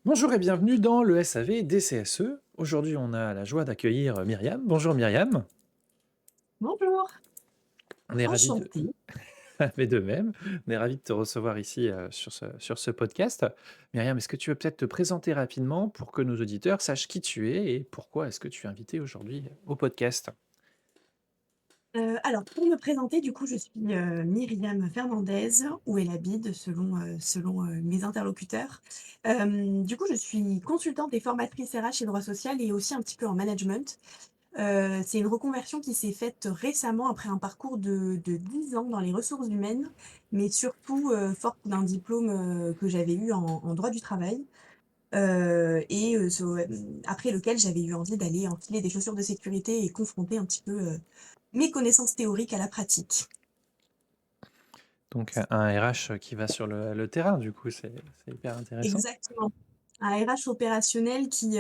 Bonjour et bienvenue dans le SAV DCSE. Aujourd'hui, on a la joie d'accueillir Myriam. Bonjour Myriam. Bonjour, On est ravis de, enchantée. mais de même, on est ravis de te recevoir ici sur ce podcast. Myriam, est-ce que tu veux peut-être te présenter rapidement pour que nos auditeurs sachent qui tu es et pourquoi est-ce que tu es invité aujourd'hui au podcast? Alors pour me présenter, du coup, je suis, Myriam Fernandez ou El Abid selon mes interlocuteurs. Du coup, je suis consultante et formatrice RH et droit social et aussi un petit peu en management. C'est une reconversion qui s'est faite récemment après un parcours de 10 ans dans les ressources humaines, mais surtout, forte d'un diplôme, que j'avais eu en droit du travail, après lequel j'avais eu envie d'aller enfiler des chaussures de sécurité et confronter un petit peu, mes connaissances théoriques à la pratique. Donc un RH qui va sur le terrain, du coup, c'est hyper intéressant. Exactement. Un RH opérationnel qui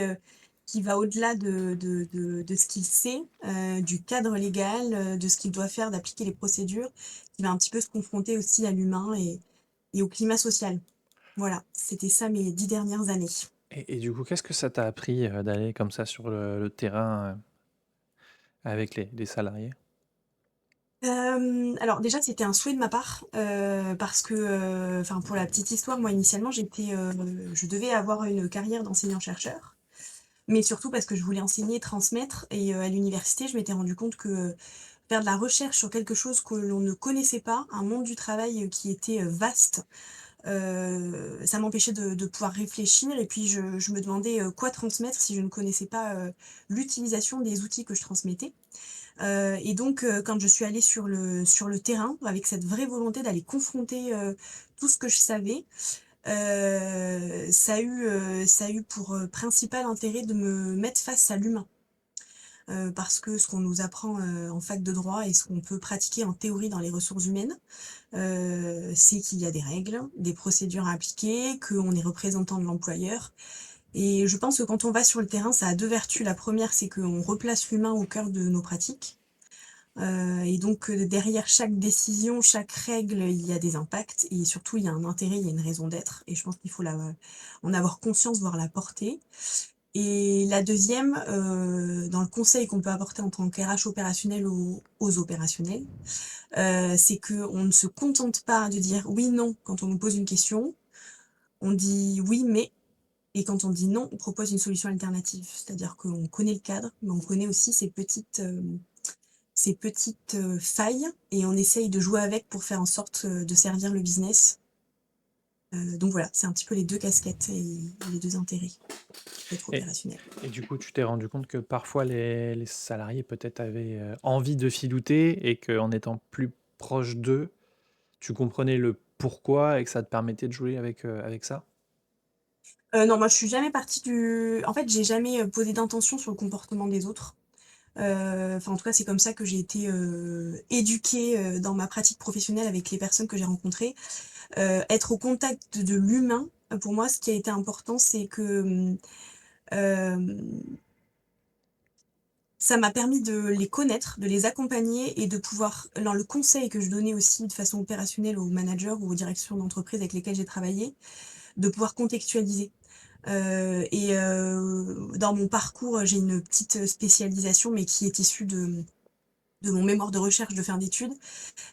va au-delà de ce qu'il sait, du cadre légal, de ce qu'il doit faire, d'appliquer les procédures, qui va un petit peu se confronter aussi à l'humain et au climat social. Voilà, c'était ça mes 10 dernières années. Et du coup, qu'est-ce que ça t'a appris d'aller comme ça sur le terrain avec les salariés? Alors déjà, c'était un souhait de ma part, parce que, enfin, pour la petite histoire, moi, initialement, je devais avoir une carrière d'enseignant-chercheur, mais surtout parce que je voulais enseigner, transmettre et à l'université, je m'étais rendu compte que, faire de la recherche sur quelque chose que l'on ne connaissait pas, un monde du travail, qui était, vaste, ça m'empêchait de pouvoir réfléchir et puis je me demandais, quoi transmettre si je ne connaissais pas, l'utilisation des outils que je transmettais. Et donc, quand je suis allée sur le terrain, avec cette vraie volonté d'aller confronter, tout ce que je savais, ça a eu pour, principal intérêt de me mettre face à l'humain. Parce que ce qu'on nous apprend, en fac de droit et ce qu'on peut pratiquer en théorie dans les ressources humaines, c'est qu'il y a des règles, des procédures à appliquer, qu'on est représentant de l'employeur et je pense que quand on va sur le terrain, ça a 2 vertus. La première, c'est qu'on replace l'humain au cœur de nos pratiques. Et donc, derrière chaque décision, chaque règle, il y a des impacts et surtout il y a un intérêt, il y a une raison d'être et je pense qu'il faut en avoir conscience, voir la porter. Et la deuxième, dans le conseil qu'on peut apporter en tant qu'RH opérationnel aux opérationnels, c'est qu'on ne se contente pas de dire oui, non quand on nous pose une question, on dit oui, mais et quand on dit non, on propose une solution alternative. C'est-à-dire qu'on connaît le cadre, mais on connaît aussi ces petites failles et on essaye de jouer avec pour faire en sorte, de servir le business. Donc voilà, c'est un petit peu les 2 casquettes et les 2 intérêts d'être Et opérationnel. et du coup, tu t'es rendu compte que parfois les salariés peut-être avaient, envie de filouter et qu'en étant plus proche d'eux, tu comprenais le pourquoi et que ça te permettait de jouer avec ça? Non, moi je suis jamais partie du en fait, j'ai jamais, posé d'intention sur le comportement des autres. Enfin en tout cas, c'est comme ça que j'ai été, éduquée, dans ma pratique professionnelle avec les personnes que j'ai rencontrées. Être au contact de l'humain, pour moi, ce qui a été important, c'est que, ça m'a permis de les connaître, de les accompagner et de pouvoir dans le conseil que je donnais aussi de façon opérationnelle aux managers ou aux directions d'entreprise avec lesquelles j'ai travaillé, de pouvoir contextualiser. Dans mon parcours, j'ai une petite spécialisation, mais qui est issue de mon mémoire de recherche de fin d'études.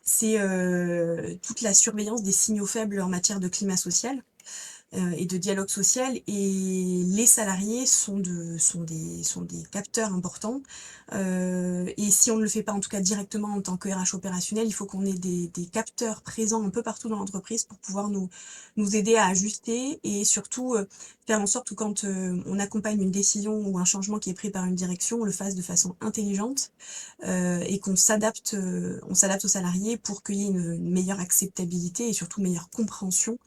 C'est, toute la surveillance des signaux faibles en matière de climat social. Et de dialogue social et les salariés sont des capteurs importants, et si on ne le fait pas, en tout cas directement en tant que RH opérationnel, il faut qu'on ait des capteurs présents un peu partout dans l'entreprise pour pouvoir nous aider à ajuster et surtout, faire en sorte que quand, on accompagne une décision ou un changement qui est pris par une direction, on le fasse de façon intelligente, et on s'adapte aux salariés pour qu'il y ait une meilleure acceptabilité et surtout meilleure compréhension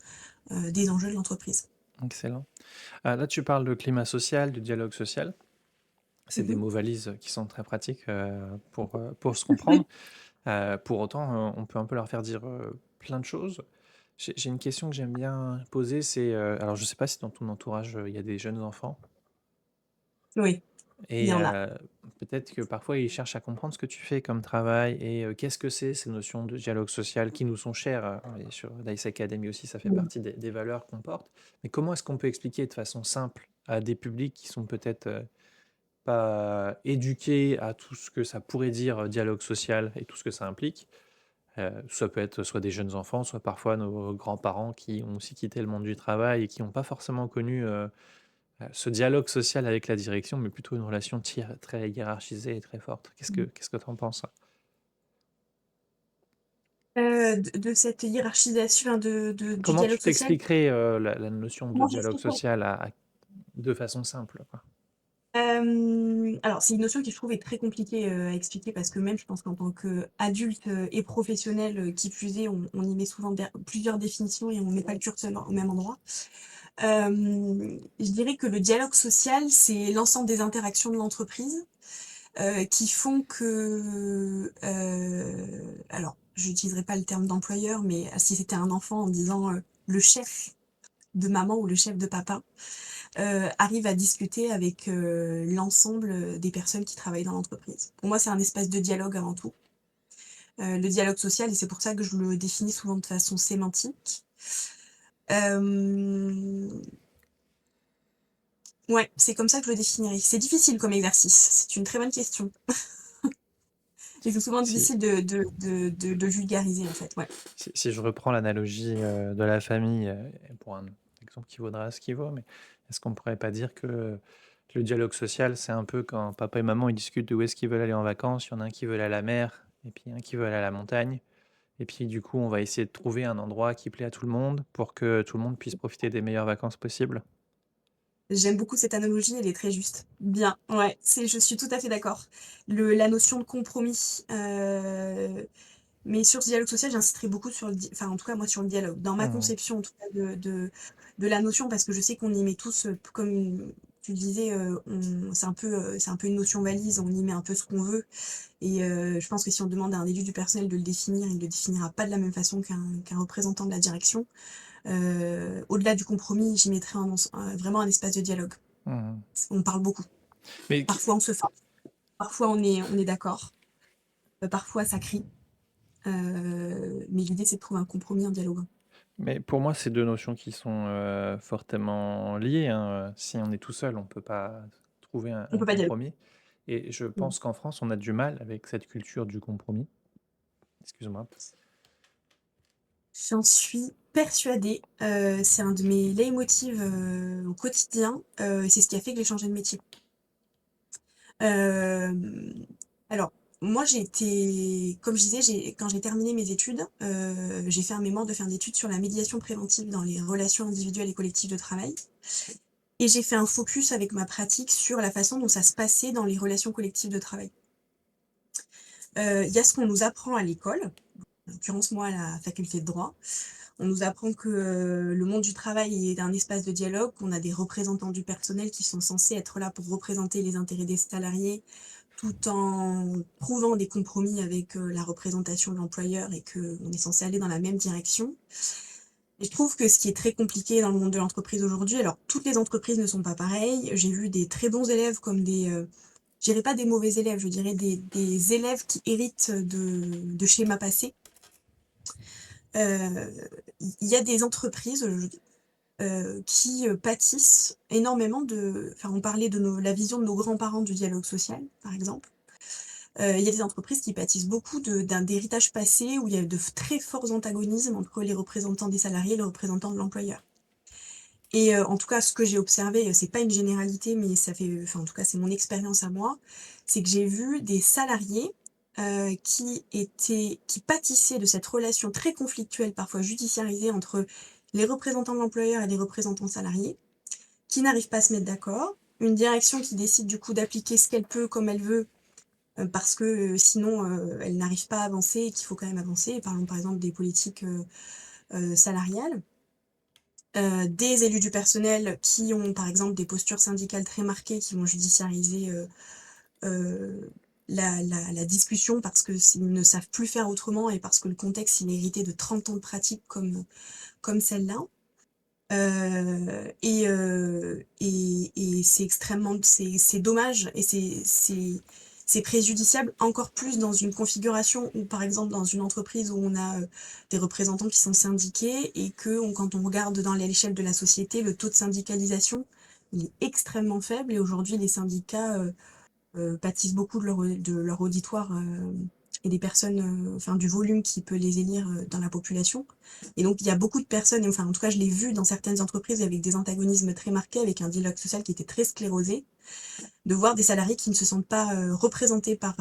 des enjeux de l'entreprise. Excellent. Là, tu parles de climat social, de dialogue social. C'est des Mmh. mots valises qui sont très pratiques, pour se comprendre. Pour autant, on peut un peu leur faire dire, plein de choses. J'ai une question que j'aime bien poser, c'est, alors je sais pas si dans ton entourage, il y a des jeunes enfants? Oui. Il y Et en a. peut-être que parfois ils cherchent à comprendre ce que tu fais comme travail et qu'est-ce que c'est ces notions de dialogue social qui nous sont chères, et sur Dice Academy aussi, ça fait Mmh. partie des valeurs qu'on porte. Mais comment est-ce qu'on peut expliquer de façon simple à des publics qui sont peut-être, pas éduqués à tout ce que ça pourrait dire, dialogue social et tout ce que ça implique? Ça peut être soit des jeunes enfants, soit parfois nos grands-parents qui ont aussi quitté le monde du travail et qui n'ont pas forcément connu, ce dialogue social avec la direction, mais plutôt une relation très hiérarchisée et très forte. Qu'est-ce que tu en penses, ça? De cette hiérarchisation, du Comment tu dialogue social, t'expliquerais, la notion de comment dialogue j'expliquerais? social de façon simple, quoi? Alors c'est une notion qui je trouve est très compliquée, à expliquer parce que même je pense qu'en tant qu'adulte, et professionnel, qui plus est, on y met souvent plusieurs définitions et on met pas le curseur au même endroit. Je dirais que le dialogue social, c'est l'ensemble des interactions de l'entreprise, qui font que, alors j'utiliserai pas le terme d'employeur, mais si c'était un enfant en disant, le chef de maman ou le chef de papa, arrive à discuter avec, l'ensemble, des personnes qui travaillent dans l'entreprise. Pour moi, c'est un espace de dialogue avant tout. Le dialogue social et c'est pour ça que je le définis souvent de façon sémantique. Hem, ouais, c'est comme ça que je le définirais. C'est difficile comme exercice, c'est une très bonne question et c'est souvent Si difficile de vulgariser, en fait, ouais. si je reprends l'analogie, de la famille, pour un exemple qui vaudra ce qu'il vaut, mais est-ce qu'on pourrait pas dire que le dialogue social, c'est un peu quand papa et maman, ils discutent de où est-ce qu'ils veulent aller en vacances, il y en a un qui veut aller à la mer et puis un qui veut aller à la montagne et puis du coup, on va essayer de trouver un endroit qui plaît à tout le monde pour que tout le monde puisse profiter des meilleures vacances possibles? J'aime beaucoup cette analogie, elle est très juste. Bien, ouais, je suis tout à fait d'accord. La notion de compromis, mais sur ce dialogue social, j'insisterai beaucoup sur enfin, en tout cas, moi, sur le dialogue. Dans ma Mmh. conception, en tout cas, de la notion, parce que je sais qu'on y met tous, comme tu le disais, c'est un peu une notion valise, on y met un peu ce qu'on veut. Et je pense que si on demande à un élu du personnel de le définir, il ne le définira pas de la même façon qu'un représentant de la direction. Au-delà du compromis, j'y mettrais vraiment un espace de dialogue. Mmh. On parle beaucoup. Mais qui Parfois, on se fâche. Parfois, on est d'accord. Parfois, ça crie. Mais l'idée, c'est de trouver un compromis en dialoguant. mais pour moi, c'est 2 notions qui sont, fortement liées, hein, si on est tout seul, on peut pas trouver On un peut pas dialoguer. compromis et je Mmh. pense qu'en France, on a du mal avec cette culture du compromis. Excuse-moi. J'en suis persuadée. C'est un de mes leitmotivs, au quotidien, et c'est ce qui a fait que j'ai changé de métier. Hem, alors, moi, j'ai été comme je disais, quand j'ai terminé mes études, j'ai fait un mémoire de fin d'études sur la médiation préventive dans les relations individuelles et collectives de travail et j'ai fait un focus avec ma pratique sur la façon dont ça se passait dans les relations collectives de travail. Il y a ce qu'on nous apprend à l'école, en l'occurrence moi à la faculté de droit. On nous apprend que, le monde du travail est un espace de dialogue, qu'on a des représentants du personnel qui sont censés être là pour représenter les intérêts des salariés, tout en trouvant des compromis avec, la représentation de l'employeur et qu'on est censé aller dans la même direction. Et je trouve que ce qui est très compliqué dans le monde de l'entreprise aujourd'hui, alors toutes les entreprises ne sont pas pareilles. J'ai vu des très bons élèves comme je dirais pas des mauvais élèves, je dirais des élèves qui héritent de schémas passés. Il y a des entreprises, qui, pâtissent énormément enfin, on parlait de la vision de nos grands-parents du dialogue social, par exemple. Il y a des entreprises qui pâtissent beaucoup d'un héritage passé où il y a de très forts antagonismes entre les représentants des salariés et les représentants de l'employeur. Et en tout cas, ce que j'ai observé, c'est pas une généralité, mais ça fait enfin, en tout cas, c'est mon expérience à moi, c'est que j'ai vu des salariés, qui pâtissaient de cette relation très conflictuelle, parfois judiciarisée entre les représentants de l'employeur et les représentants salariés, qui n'arrivent pas à se mettre d'accord. Une direction qui décide du coup d'appliquer ce qu'elle peut, comme elle veut, parce que, sinon, elle n'arrive pas à avancer et qu'il faut quand même avancer. Parlons par exemple des politiques, salariales. Des élus du personnel qui ont par exemple des postures syndicales très marquées, qui vont judiciariser, heu, la discussion parce que ils ne savent plus faire autrement et parce que le contexte il est hérité de 30 ans de pratique comme celle-là. Et c'est extrêmement c'est dommage et c'est préjudiciable encore plus dans une configuration où, par exemple, dans une entreprise où on a, des représentants qui sont syndiqués et quand on regarde dans l'échelle de la société, le taux de syndicalisation, il est extrêmement faible et aujourd'hui les syndicats, pâtissent beaucoup de leur auditoire, et des personnes, enfin du volume qui peut les élire, dans la population. Et donc il y a beaucoup de personnes, et enfin en tout cas je l'ai vu dans certaines entreprises avec des antagonismes très marqués, avec un dialogue social qui était très sclérosé, de voir des salariés qui ne se sentent pas représentés par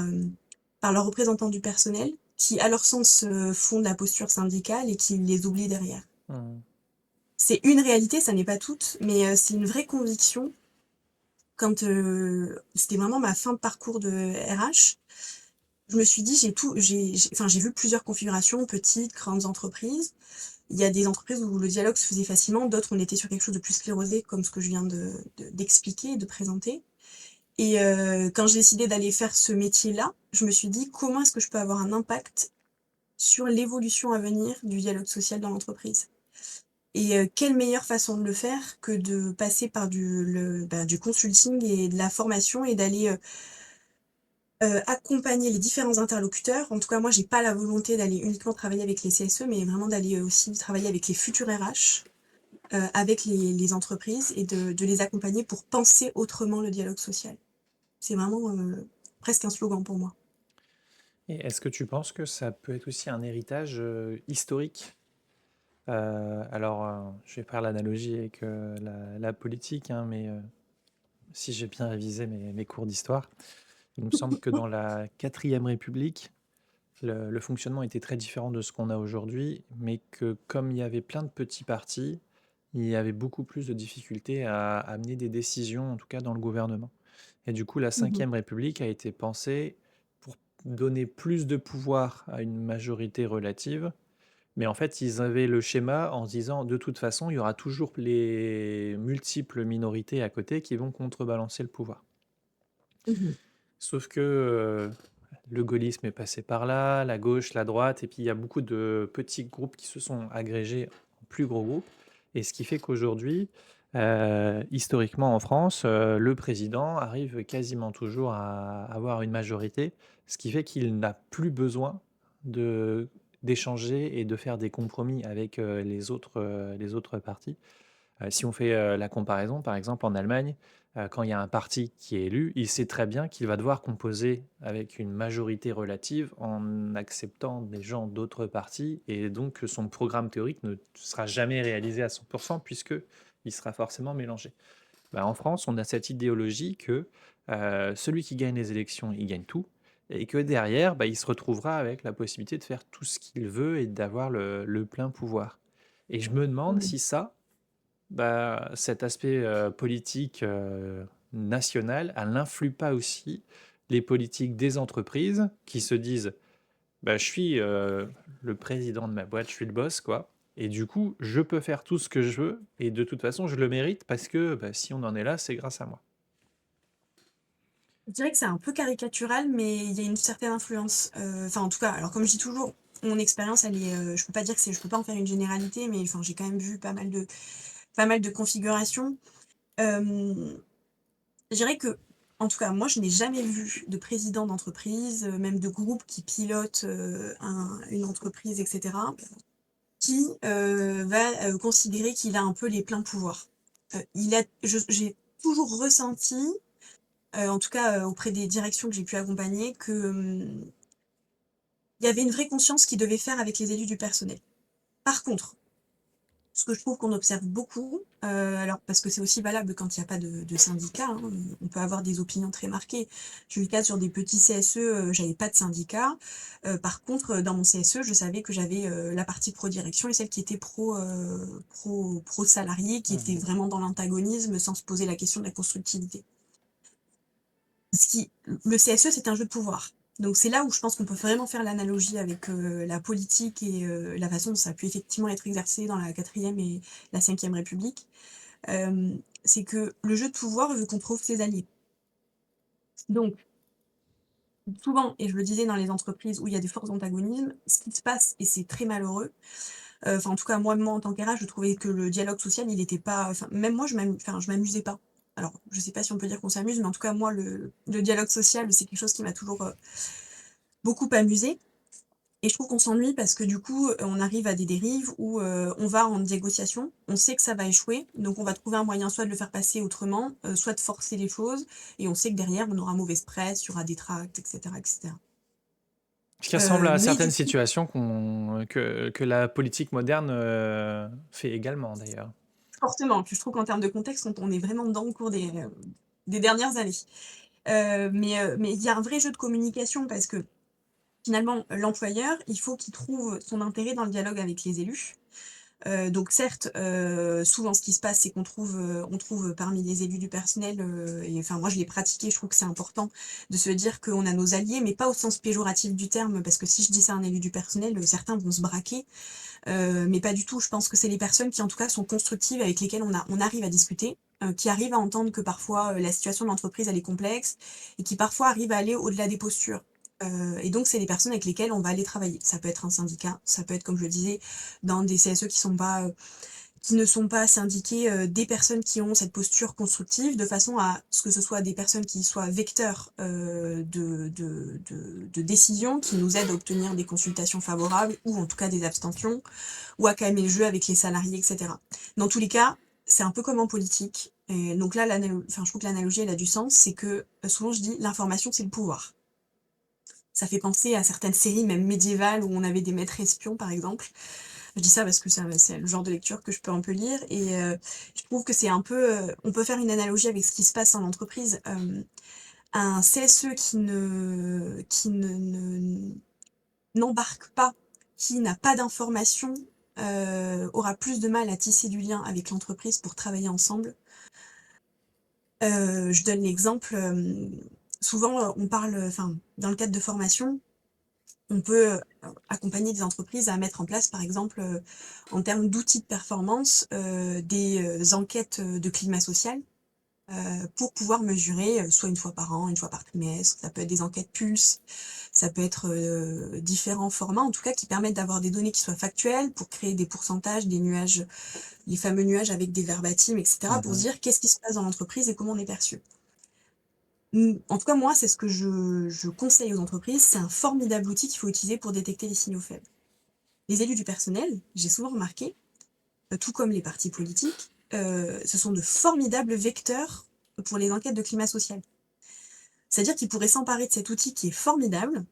leurs représentants du personnel, qui à leur sens font de la posture syndicale et qui les oublient derrière. Mmh. C'est une réalité, ça n'est pas toute, mais c'est une vraie conviction. Quand c'était vraiment ma fin de parcours de RH, je me suis dit, enfin, j'ai vu plusieurs configurations, petites, grandes entreprises. Il y a des entreprises où le dialogue se faisait facilement, d'autres on était sur quelque chose de plus sclérosé, comme ce que je viens d'expliquer, de présenter. Et quand j'ai décidé d'aller faire ce métier-là, je me suis dit, comment est-ce que je peux avoir un impact sur l'évolution à venir du dialogue social dans l'entreprise? Et quelle meilleure façon de le faire que de passer par du consulting et de la formation et d'aller accompagner les différents interlocuteurs. En tout cas, moi, j'ai pas la volonté d'aller uniquement travailler avec les CSE, mais vraiment d'aller aussi travailler avec les futurs RH, avec les entreprises et de les accompagner pour penser autrement le dialogue social. C'est vraiment presque un slogan pour moi. Et est-ce que tu penses que ça peut être aussi un héritage historique? Je vais faire l'analogie avec la politique, hein, mais si j'ai bien révisé mes cours d'histoire, il me semble que dans la quatrième République, le fonctionnement était très différent de ce qu'on a aujourd'hui, mais que comme il y avait plein de petits partis, il y avait beaucoup plus de difficultés à amener des décisions, en tout cas dans le gouvernement. Et du coup, la Mmh. cinquième République a été pensée pour donner plus de pouvoir à une majorité relative. Mais en fait, ils avaient le schéma en se disant, de toute façon, il y aura toujours les multiples minorités à côté qui vont contrebalancer le pouvoir. Mmh. Sauf que le gaullisme est passé par là, la gauche, la droite, et puis il y a beaucoup de petits groupes qui se sont agrégés en plus gros groupes. Et ce qui fait qu'aujourd'hui, historiquement en France, le président arrive quasiment toujours à avoir une majorité, ce qui fait qu'il n'a plus besoin de d'échanger et de faire des compromis avec les autres partis. Si on fait la comparaison, par exemple en Allemagne, quand il y a un parti qui est élu, il sait très bien qu'il va devoir composer avec une majorité relative en acceptant des gens d'autres partis et donc que son programme théorique ne sera jamais réalisé à 100% puisque il sera forcément mélangé. En France, on a cette idéologie que celui qui gagne les élections, il gagne tout et que derrière, il se retrouvera avec la possibilité de faire tout ce qu'il veut et d'avoir le plein pouvoir. Et je me demande Mmh. si ça, cet aspect, politique, national, elle n'influe pas aussi les politiques des entreprises qui se disent: «Bah, je suis, le président de ma boîte, je suis le boss, quoi et du coup, je peux faire tout ce que je veux et de toute façon, je le mérite parce que, si on en est là, c'est grâce à moi». Je dirais que c'est un peu caricatural, mais il y a une certaine influence. Enfin, en tout cas, alors comme je dis toujours, mon expérience, elle est, je peux pas dire que je peux pas en faire une généralité, mais enfin, j'ai quand même vu pas mal de configurations. Hem Je dirais que, en tout cas, moi, je n'ai jamais vu de président d'entreprise, même de groupe qui pilote, une entreprise et cetera, qui, va, considérer qu'il a un peu les pleins pouvoirs. J'ai toujours ressenti, en tout cas, auprès des directions que j'ai pu accompagner, que, il y avait une vraie conscience qu'il devait faire avec les élus du personnel. Par contre, ce que je trouve qu'on observe beaucoup, alors parce que c'est aussi valable quand il y a pas de syndicat, hein, on peut avoir des opinions très marquées. J'ai eu le cas sur des petits CSE, j'avais pas de syndicat. Par contre, dans mon CSE, je savais que j'avais, la partie pro direction et celle qui était pro salarié, qui était Mmh. vraiment dans l'antagonisme sans se poser la question de la constructivité. Le CSE, c'est un jeu de pouvoir. Donc c'est là où je pense qu'on peut vraiment faire l'analogie avec, la politique et la façon dont ça a pu effectivement être exercé dans la quatrième et la cinquième République. C'est que le jeu de pouvoir veut qu'on trouve ses alliés. Donc souvent, et je le disais dans les entreprises où il y a des forts antagonismes, ce qui se passe, et c'est très malheureux, Enfin, en tout cas, moi, en tant qu'RH, je trouvais que le dialogue social, il était pas enfin, même moi, je m'amusais pas. Alors, je sais pas si on peut dire qu'on s'amuse, mais en tout cas, moi, le dialogue social, c'est quelque chose qui m'a toujours, beaucoup amusée. Et je trouve qu'on s'ennuie parce que du coup, on arrive à des dérives où, on va en négociation, on sait que ça va échouer, donc on va trouver un moyen soit de le faire passer autrement, soit de forcer les choses et on sait que derrière on aura mauvaise presse, il y aura des tracts et cetera et cetera. Ce qui ressemble à Mais certaines du coup situations que la politique moderne fait également d'ailleurs. fortement, puis je trouve qu'en termes de contexte, on est vraiment dedans au cours des dernières années. Mais il y a un vrai jeu de communication parce que finalement, l'employeur, il faut qu'il trouve son intérêt dans le dialogue avec les élus. Donc certes, souvent ce qui se passe, c'est on trouve parmi les élus du personnel, et enfin moi je l'ai pratiqué, je trouve que c'est important de se dire qu'on a nos alliés, mais pas au sens péjoratif du terme, parce que si je dis ça à un élu du personnel, certains vont se braquer, mais pas du tout. Je pense que c'est les personnes qui en tout cas sont constructives, avec lesquelles on arrive à discuter, qui arrivent à entendre que parfois, la situation de l'entreprise elle est complexe et qui parfois arrivent à aller au-delà des postures. Et donc c'est les personnes avec lesquelles on va aller travailler. Ça peut être un syndicat, ça peut être comme je le disais, dans des CSE qui ne sont pas syndiqués, des personnes qui ont cette posture constructive, de façon à ce que ce soit des personnes qui soient vecteurs, de décisions, qui nous aident à obtenir des consultations favorables ou en tout cas des abstentions, ou à calmer le jeu avec les salariés, et cetera. Dans tous les cas, c'est un peu comme en politique. Et donc là, enfin, je trouve que l'analogie, elle a du sens, c'est que souvent je dis l'information, c'est le pouvoir. Ça fait penser à certaines séries, même médiévales, où on avait des maîtres espions, par exemple. Je dis ça parce que c'est le genre de lecture que je peux un peu lire, et je trouve que c'est un peu, on peut faire une analogie avec ce qui se passe en entreprise. Un CSE n'embarque pas, qui n'a pas d'informations, aura plus de mal à tisser du lien avec l'entreprise pour travailler ensemble. Je donne l'exemple, souvent, on parle, enfin, dans le cadre de formation, on peut, accompagner des entreprises à mettre en place, par exemple, en termes d'outils de performance, des, enquêtes, de climat social, pour pouvoir mesurer, soit une fois par an, une fois par trimestre. Ça peut être des enquêtes pulse, ça peut être, différents formats, en tout cas, qui permettent d'avoir des données qui soient factuelles pour créer des pourcentages, des nuages, les fameux nuages avec des verbatims, et cetera, pour se Mhm. dire qu'est-ce qui se passe dans l'entreprise et comment on est perçu. En tout cas, moi, c'est ce que je conseille aux entreprises. C'est un formidable outil qu'il faut utiliser pour détecter les signaux faibles. Les élus du personnel, j'ai souvent remarqué, tout comme les partis politiques, ce sont de formidables vecteurs pour les enquêtes de climat social. C'est-à-dire qu'ils pourraient s'emparer de cet outil qui est formidable,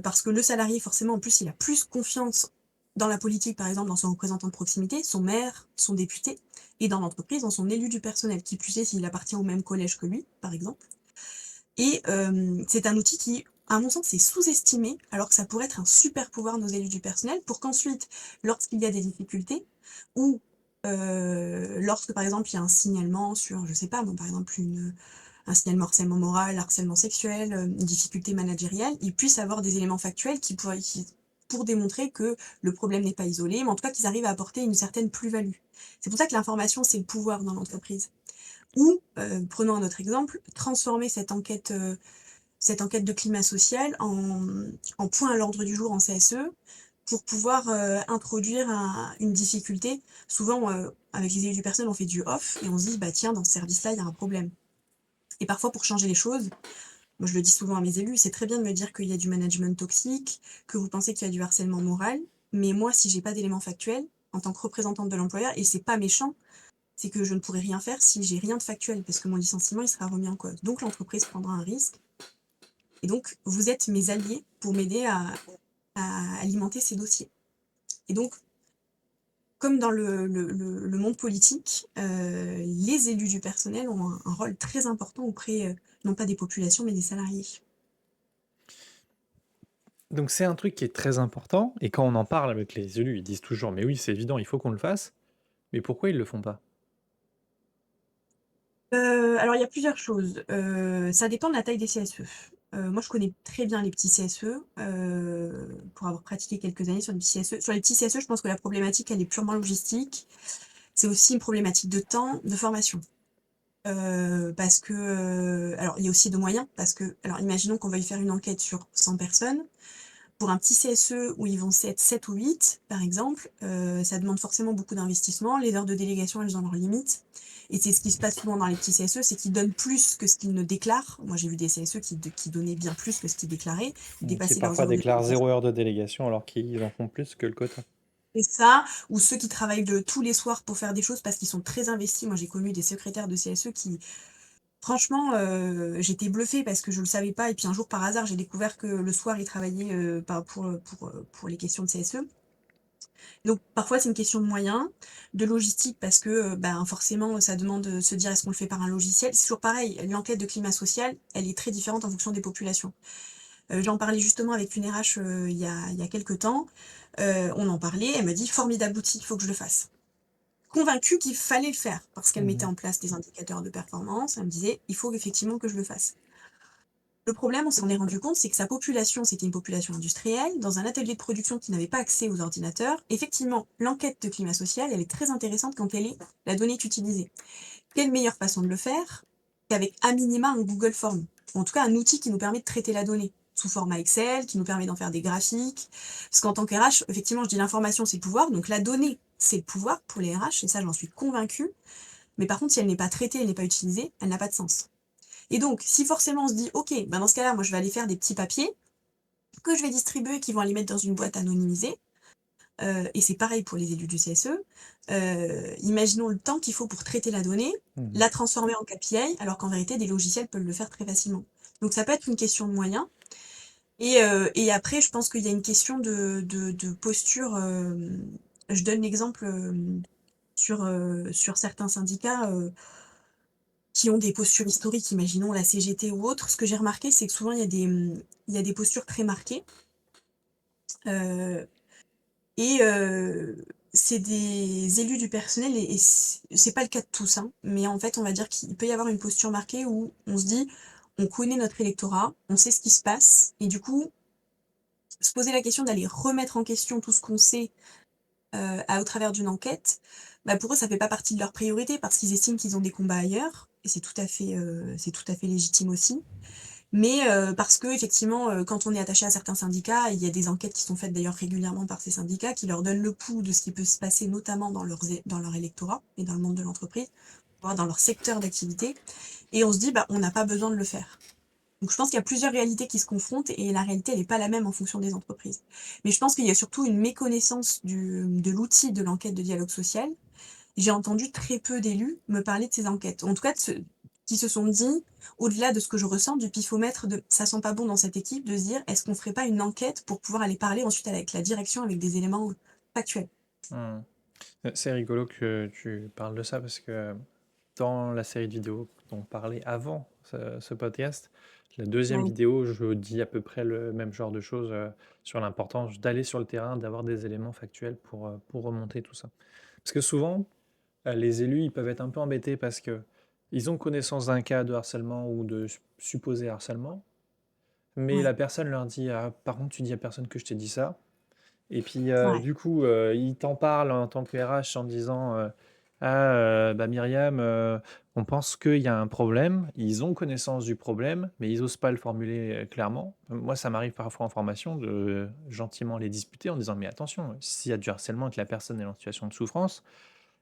parce que le salarié, forcément, en plus, il a plus confiance dans la politique, par exemple, dans son représentant de proximité, son maire, son député, et dans l'entreprise, dans son élu du personnel, qui plus est s'il appartient au même collège que lui, par exemple. Et c'est un outil qui, à mon sens, est sous-estimé, alors que ça pourrait être un super pouvoir de nos élus du personnel, pour qu'ensuite, lorsqu'il y a des difficultés, ou lorsque, par exemple, il y a un signalement sur, je sais pas, bon, par exemple, un signalement harcèlement moral, harcèlement sexuel, une difficulté managériale, ils puissent avoir des éléments factuels pour démontrer que le problème n'est pas isolé, mais en tout cas qu'ils arrivent à apporter une certaine plus-value. C'est pour ça que l'information, c'est le pouvoir dans l'entreprise. Ou, prenons un autre exemple, transformer cette enquête de climat social en point à l'ordre du jour en CSE, pour pouvoir, introduire une difficulté. Souvent, avec les élus du personnel, on fait du off et on se dit: «Bah tiens, dans ce service-là, il y a un problème». Et parfois pour changer les choses, moi je le dis souvent à mes élus, c'est très bien de me dire qu'il y a du management toxique, que vous pensez qu'il y a du harcèlement moral, mais moi si j'ai pas d'éléments factuels, en tant que représentante de l'employeur, et c'est pas méchant, c'est que je ne pourrai rien faire si j'ai rien de factuel, parce que mon licenciement, il sera remis en cause. Donc l'entreprise prendra un risque, et donc vous êtes mes alliés pour m'aider à alimenter ces dossiers. Et donc, comme dans le monde politique, les élus du personnel ont un rôle très important auprès, non pas des populations, mais des salariés. Donc c'est un truc qui est très important, et quand on en parle avec les élus, ils disent toujours: «Mais oui, c'est évident, il faut qu'on le fasse». Mais pourquoi ils le font pas? Alors il y a plusieurs choses, ça dépend de la taille des CSE. Moi je connais très bien les petits CSE, pour avoir pratiqué quelques années sur des petits CSE. Sur les petits CSE, je pense que la problématique, elle est purement logistique. C'est aussi une problématique de temps, de formation. Parce que, alors il y a aussi de moyens, parce que alors imaginons qu'on veuille faire une enquête sur 100 personnes. Pour un petit CSE où ils vont être 7 ou 8, par exemple, ça demande forcément beaucoup d'investissement. Les heures de délégation, elles ont leurs limites et c'est ce qui se passe souvent dans les petits CSE, c'est qu'ils donnent plus que ce qu'ils ne déclarent. Moi, j'ai vu des CSE qui donnaient bien plus que ce qu'ils déclaraient, ils Qui dépassaient leurs parfois heures de déclarent délégation. 0 heure de délégation alors qu'ils en font plus que le quota. C'est ça, ou ceux qui travaillent tous les soirs pour faire des choses parce qu'ils sont très investis. Moi, j'ai connu des secrétaires de CSE qui, franchement, j'étais bluffée parce que je le savais pas et puis un jour, par hasard, j'ai découvert que le soir, ils travaillaient, pour les questions de CSE. Donc parfois, c'est une question de moyens, de logistique parce que, ben, forcément, ça demande de se dire: «Est-ce qu'on le fait par un logiciel?» C'est toujours pareil, l'enquête de climat social, elle est très différente en fonction des populations. J'en parlais justement avec une RH, il y a quelque temps, on en parlait, elle me dit: «Formidable outil, il faut que je le fasse». Convaincue qu'il fallait le faire parce qu'elle mettait Mmh. en place des indicateurs de performance, elle me disait: «Il faut effectivement que je le fasse». Le problème, on s'en est rendu compte, c'est que sa population, c'était une population industrielle, dans un atelier de production qui n'avait pas accès aux ordinateurs. Effectivement, l'enquête de climat social, elle est très intéressante quand la donnée est utilisée. Quelle meilleure façon de le faire qu'avec à minima un Google Form, ou en tout cas un outil qui nous permet de traiter la donnée sous format Excel, qui nous permet d'en faire des graphiques. Parce qu'en tant qu'RH, effectivement, je dis l'information, c'est le pouvoir, donc la donnée, c'est le pouvoir pour les RH, et ça, j'en suis convaincue. Mais par contre, si elle n'est pas traitée, elle n'est pas utilisée, elle n'a pas de sens. Et donc, si forcément on se dit, ok, ben dans ce cas-là, moi je vais aller faire des petits papiers que je vais distribuer, qui vont aller mettre dans une boîte anonymisée, et c'est pareil pour les élus du CSE, imaginons le temps qu'il faut pour traiter la donnée, Mmh. la transformer en KPI, alors qu'en vérité, des logiciels peuvent le faire très facilement. Donc ça peut être une question de moyens. Et après, je pense qu'il y a une question de posture. Je donne l'exemple sur certains syndicats qui ont des postures historiques, imaginons la CGT ou autre. Ce que j'ai remarqué, c'est que souvent, il y a des postures très marquées. Euh, et c'est des élus du personnel, et c'est pas le cas de tous, hein, mais en fait, on va dire qu'il peut y avoir une posture marquée où on se dit, on connaît notre électorat, on sait ce qui se passe, et du coup, se poser la question d'aller remettre en question tout ce qu'on sait au travers d'une enquête, bah, pour eux, ça fait pas partie de leurs priorités parce qu'ils estiment qu'ils ont des combats ailleurs, et c'est tout à fait légitime aussi. Mais parce qu'effectivement, quand on est attaché à certains syndicats, il y a des enquêtes qui sont faites d'ailleurs régulièrement par ces syndicats qui leur donnent le pouls de ce qui peut se passer, notamment dans leur électorat et dans le monde de l'entreprise, voire dans leur secteur d'activité. Et on se dit, bah, on n'a pas besoin de le faire. Donc je pense qu'il y a plusieurs réalités qui se confrontent et la réalité, elle n'est pas la même en fonction des entreprises. Mais je pense qu'il y a surtout une méconnaissance de l'outil de l'enquête de dialogue social. J'ai entendu très peu d'élus me parler de ces enquêtes. En tout cas, qui se sont dit, au-delà de ce que je ressens du pifomètre de ça sent pas bon dans cette équipe, de se dire, est-ce qu'on ferait pas une enquête pour pouvoir aller parler ensuite avec la direction, avec des éléments factuels. Mmh. C'est rigolo que tu parles de ça parce que dans la série de vidéos dont on parlait avant ce podcast, la deuxième Ouais, vidéo, je dis à peu près le même genre de choses sur l'importance d'aller sur le terrain, d'avoir des éléments factuels pour remonter tout ça. Parce que souvent, les élus, ils peuvent être un peu embêtés parce que ils ont connaissance d'un cas de harcèlement ou de supposé harcèlement, mais ouais, la personne leur dit, ah, par contre, tu dis à personne que je t'ai dit ça. Et puis, ouais, du coup, il t'en parle en tant que RH en disant ah, bah Myriam, on pense qu'il y a un problème. Ils ont connaissance du problème, mais ils n'osent pas le formuler clairement. Moi, ça m'arrive parfois en formation de gentiment les disputer en disant mais attention, s'il y a du harcèlement et que la personne est en situation de souffrance,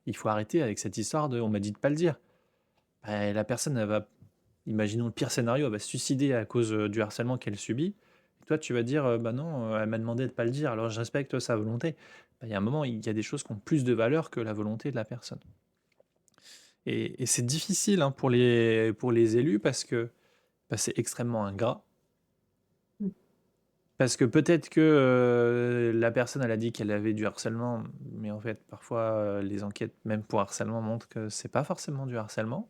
il faut arrêter avec cette histoire de on m'a dit de pas le dire. Bah, la personne, elle va, imaginons le pire scénario, elle va se suicider à cause du harcèlement qu'elle subit. Et toi, tu vas dire, bah non, elle m'a demandé de pas le dire, alors je respecte sa volonté. Bah, il y a un moment, il y a des choses qui ont plus de valeur que la volonté de la personne. Et c'est difficile hein, pour les élus parce que bah, c'est extrêmement ingrat. mm, Parce que peut-être que la personne, elle a dit qu'elle avait du harcèlement, mais en fait, parfois, les enquêtes, même pour harcèlement, montrent que c'est pas forcément du harcèlement.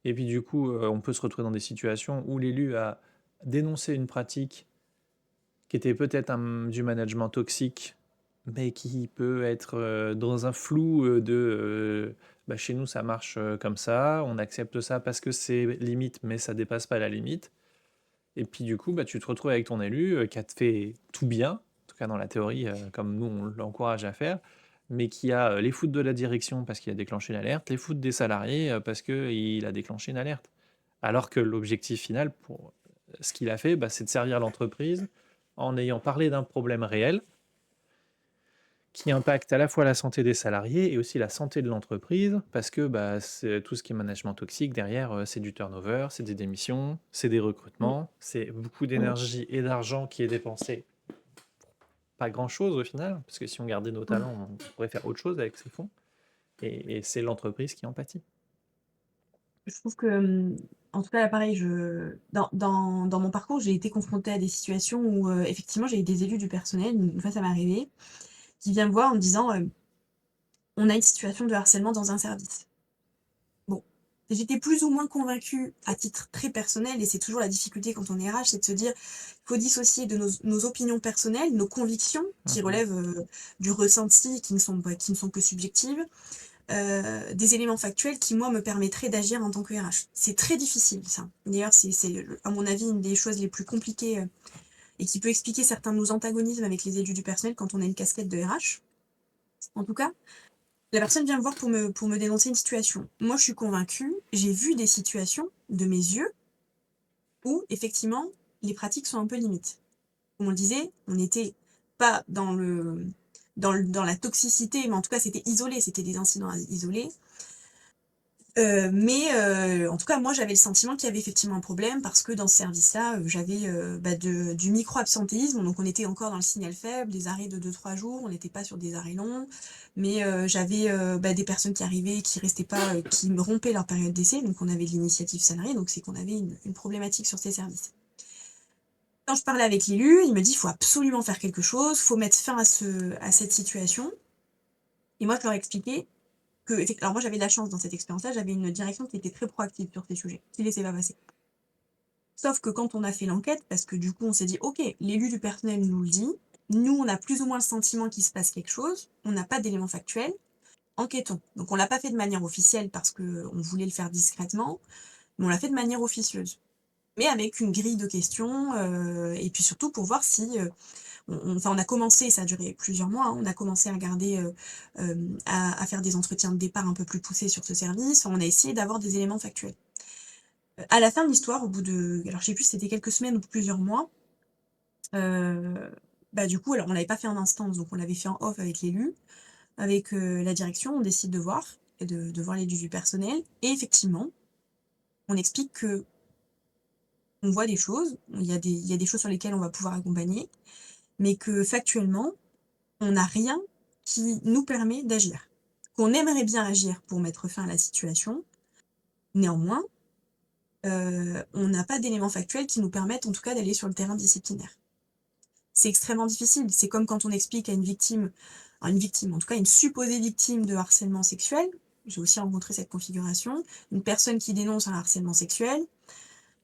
Et puis du coup, on peut se retrouver dans des situations où l'élu a dénoncé une pratique qui était peut-être du management toxique, mais qui peut être dans un flou bah, chez nous ça marche comme ça, on accepte ça parce que c'est limite, mais ça dépasse pas la limite. Et puis du coup, bah, tu te retrouves avec ton élu qui a fait tout bien, en tout cas dans la théorie, comme nous on l'encourage à faire, mais qui a les foutes de la direction parce qu'il a déclenché l'alerte, les foutes des salariés parce qu'il a déclenché une alerte. Alors que l'objectif final, pour ce qu'il a fait, bah, c'est de servir l'entreprise en ayant parlé d'un problème réel qui impacte à la fois la santé des salariés et aussi la santé de l'entreprise parce que, bah, c'est tout ce qui est management toxique derrière, c'est du turnover, c'est des démissions, c'est des Mmh. recrutements, c'est beaucoup Mmh. d'énergie et d'argent qui est dépensé. Pas grand-chose au final, parce que si on gardait nos Mmh. talents, on pourrait faire autre chose avec ces fonds et c'est l'entreprise qui en pâtit. Je trouve que, en tout cas, là, pareil, dans mon parcours, j'ai été confrontée à des situations où, effectivement, j'ai eu des élus du personnel, une fois ça m'est arrivé, qui vient me voir en me disant, «On a une situation de harcèlement dans un service». Bon, j'étais plus ou moins convaincue à titre très personnel et c'est toujours la difficulté quand on est RH, c'est de se dire: il «Faut dissocier de nos opinions personnelles, nos convictions qui Mmh. relèvent, du ressenti, qui ne sont que subjectives, des éléments factuels qui, moi, me permettraient d'agir en tant que RH». C'est très difficile ça. D'ailleurs, c'est à mon avis, une des choses les plus compliquées, et qui peut expliquer certains de nos antagonismes avec les élus du personnel quand on a une casquette de RH. En tout cas, la personne vient me voir pour me dénoncer une situation. Moi, je suis convaincue, j'ai vu des situations de mes yeux où, effectivement, les pratiques sont un peu limites. Comme on le disait, on n'était pas dans la toxicité, mais en tout cas, c'était isolé, c'était des incidents isolés. Mais en tout cas, moi, j'avais le sentiment qu'il y avait effectivement un problème parce que dans ce service-là, j'avais, bah, du micro-absentéisme, donc on était encore dans le signal faible, des arrêts de 2-3 jours, on n'était pas sur des arrêts longs, mais j'avais, bah, des personnes qui arrivaient, qui restaient pas, qui me rompaient leur période d'essai, donc on avait de l'initiative salariée, donc c'est qu'on avait une problématique sur ces services. Quand je parlais avec l'élu, il me dit: «Il faut absolument faire quelque chose, il faut mettre fin à cette situation», et moi je leur ai expliqué alors moi j'avais de la chance dans cette expérience-là, j'avais une direction qui était très proactive sur ces sujets, qui laissait pas passer. Sauf que quand on a fait l'enquête, parce que du coup on s'est dit: «OK, l'élu du personnel nous le dit, nous on a plus ou moins le sentiment qu'il se passe quelque chose, on n'a pas d'éléments factuels, enquêtons». Donc on l'a pas fait de manière officielle parce qu'on voulait le faire discrètement, mais on l'a fait de manière officieuse. Mais avec une grille de questions, et puis surtout pour voir si, on a commencé, ça a duré plusieurs mois, hein, on a commencé à regarder, à faire des entretiens de départ un peu plus poussés sur ce service. Enfin, on a essayé d'avoir des éléments factuels. À la fin de l'histoire, au bout de alors je sais plus si c'était quelques semaines ou plusieurs mois, heu, bah, du coup, alors on l'avait pas fait en instance, donc on l'avait fait en off avec l'élu. Avec, la direction, on décide de voir et de voir l'élu du personnel et effectivement, on explique qu'on voit des choses, il y a des choses sur lesquelles on va pouvoir accompagner, mais que factuellement, on n'a rien qui nous permet d'agir. Qu'on aimerait bien agir pour mettre fin à la situation, néanmoins, on n'a pas d'éléments factuels qui nous permettent en tout cas d'aller sur le terrain disciplinaire. C'est extrêmement difficile, c'est comme quand on explique à une victime, en tout cas une supposée victime de harcèlement sexuel, j'ai aussi rencontré cette configuration, une personne qui dénonce un harcèlement sexuel,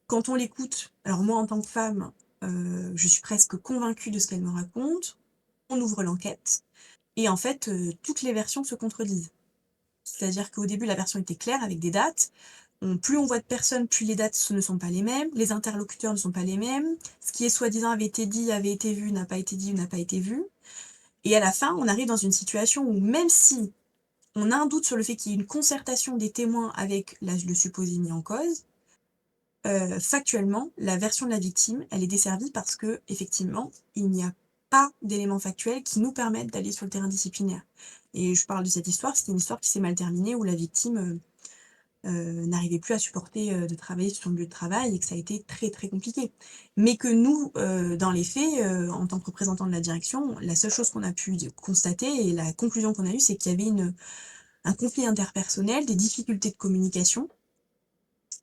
quand on l'écoute, alors moi en tant que femme, je suis presque convaincue de ce qu'elle me raconte, on ouvre l'enquête et en fait, toutes les versions se contredisent. C'est-à-dire qu'au début, la version était claire avec des dates. Plus on voit de personnes, plus les dates ne sont pas les mêmes, les interlocuteurs ne sont pas les mêmes. Ce qui est soi-disant avait été dit, avait été vu, n'a pas été dit ou n'a pas été vu. Et à la fin, on arrive dans une situation où même si on a un doute sur le fait qu'il y ait une concertation des témoins avec le supposé mis en cause, factuellement, la version de la victime, elle est desservie parce que effectivement, il n'y a pas d'éléments factuels qui nous permettent d'aller sur le terrain disciplinaire. Et je parle de cette histoire, c'était une histoire qui s'est mal terminée où la victime, n'arrivait plus à supporter, de travailler sur son lieu de travail et que ça a été très, très compliqué. Mais que nous, dans les faits, en tant que représentants de la direction, la seule chose qu'on a pu constater et la conclusion qu'on a eue, c'est qu'il y avait un conflit interpersonnel, des difficultés de communication,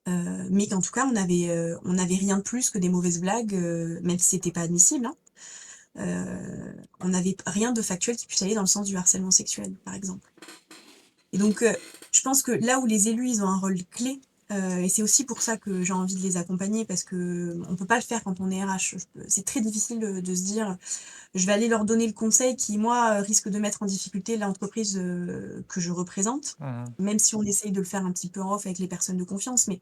mais qu'en tout cas on avait rien de plus que des mauvaises blagues, même si c'était pas admissible, hein. On n'avait rien de factuel qui puisse aller dans le sens du harcèlement sexuel, par exemple. Et donc, je pense que là où les élus, ils ont un rôle clé, et c'est aussi pour ça que j'ai envie de les accompagner parce qu'on peut pas le faire quand on est RH. C'est très difficile, de se dire: «Je vais aller leur donner le conseil qui, moi, risque de mettre en difficulté l'entreprise, que je représente», Mmh. même si on essaye de le faire un petit peu en off avec les personnes de confiance. Mais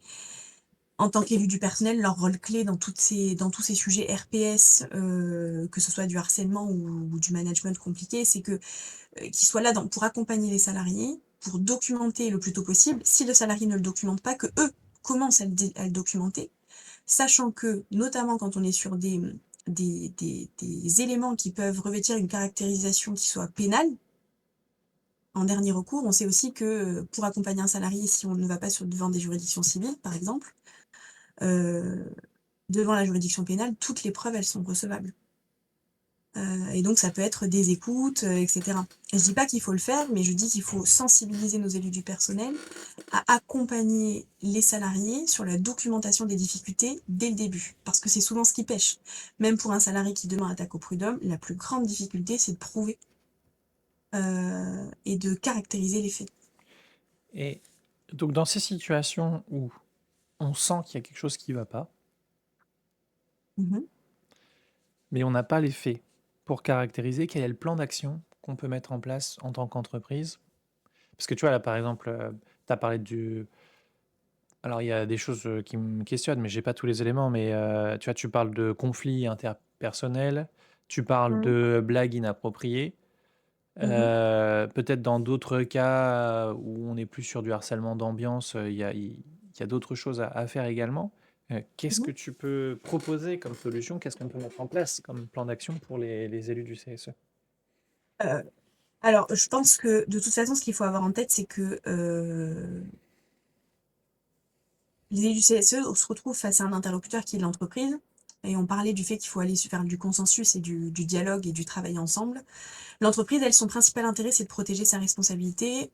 en tant qu'élu du personnel, leur rôle clé dans tous ces sujets RPS, que ce soit du harcèlement ou du management compliqué, c'est que qui soit là pour accompagner les salariés, pour documenter le plus tôt possible. Si le salarié ne le documente pas, qu'eux commencent à le documenter, sachant que, notamment quand on est sur des éléments qui peuvent revêtir une caractérisation qui soit pénale, en dernier recours, on sait aussi que, pour accompagner un salarié, si on ne va pas devant des juridictions civiles, par exemple, heu, devant la juridiction pénale, toutes les preuves, elles sont recevables. Et donc ça peut être des écoutes, et cetera. Et je dis pas qu'il faut le faire, mais je dis qu'il faut sensibiliser nos élus du personnel à accompagner les salariés sur la documentation des difficultés dès le début, parce que c'est souvent ce qui pêche. Même pour un salarié qui demain attaque au prud'homme, la plus grande difficulté, c'est de prouver, et de caractériser les faits. Et donc dans ces situations où on sent qu'il y a quelque chose qui va pas, Mmh mh. mais on n'a pas les faits pour caractériser, quel est le plan d'action qu'on peut mettre en place en tant qu'entreprise? Parce que tu vois, là, par exemple, tu as parlé du alors il y a des choses, qui me questionnent, mais j'ai pas tous les éléments, mais tu vois, tu parles de conflits interpersonnels, tu parles Mmh. de blagues inappropriées. Mmh mh. Peut-être dans d'autres cas où on est plus sur du harcèlement d'ambiance, il y a d'autres choses à faire également. Qu'est-ce Mmh que mh. tu peux proposer comme solution? Qu'est-ce qu'on peut mettre en place comme plan d'action pour les élus du CSE? Alors je pense que de toute façon, ce qu'il faut avoir en tête, c'est que, les élus du CSE, on se retrouve face à un interlocuteur qui est l'entreprise et on parlait du fait qu'il faut aller se faire du consensus et du dialogue et du travail ensemble. L'entreprise, elle, son principal intérêt, c'est de protéger sa responsabilité.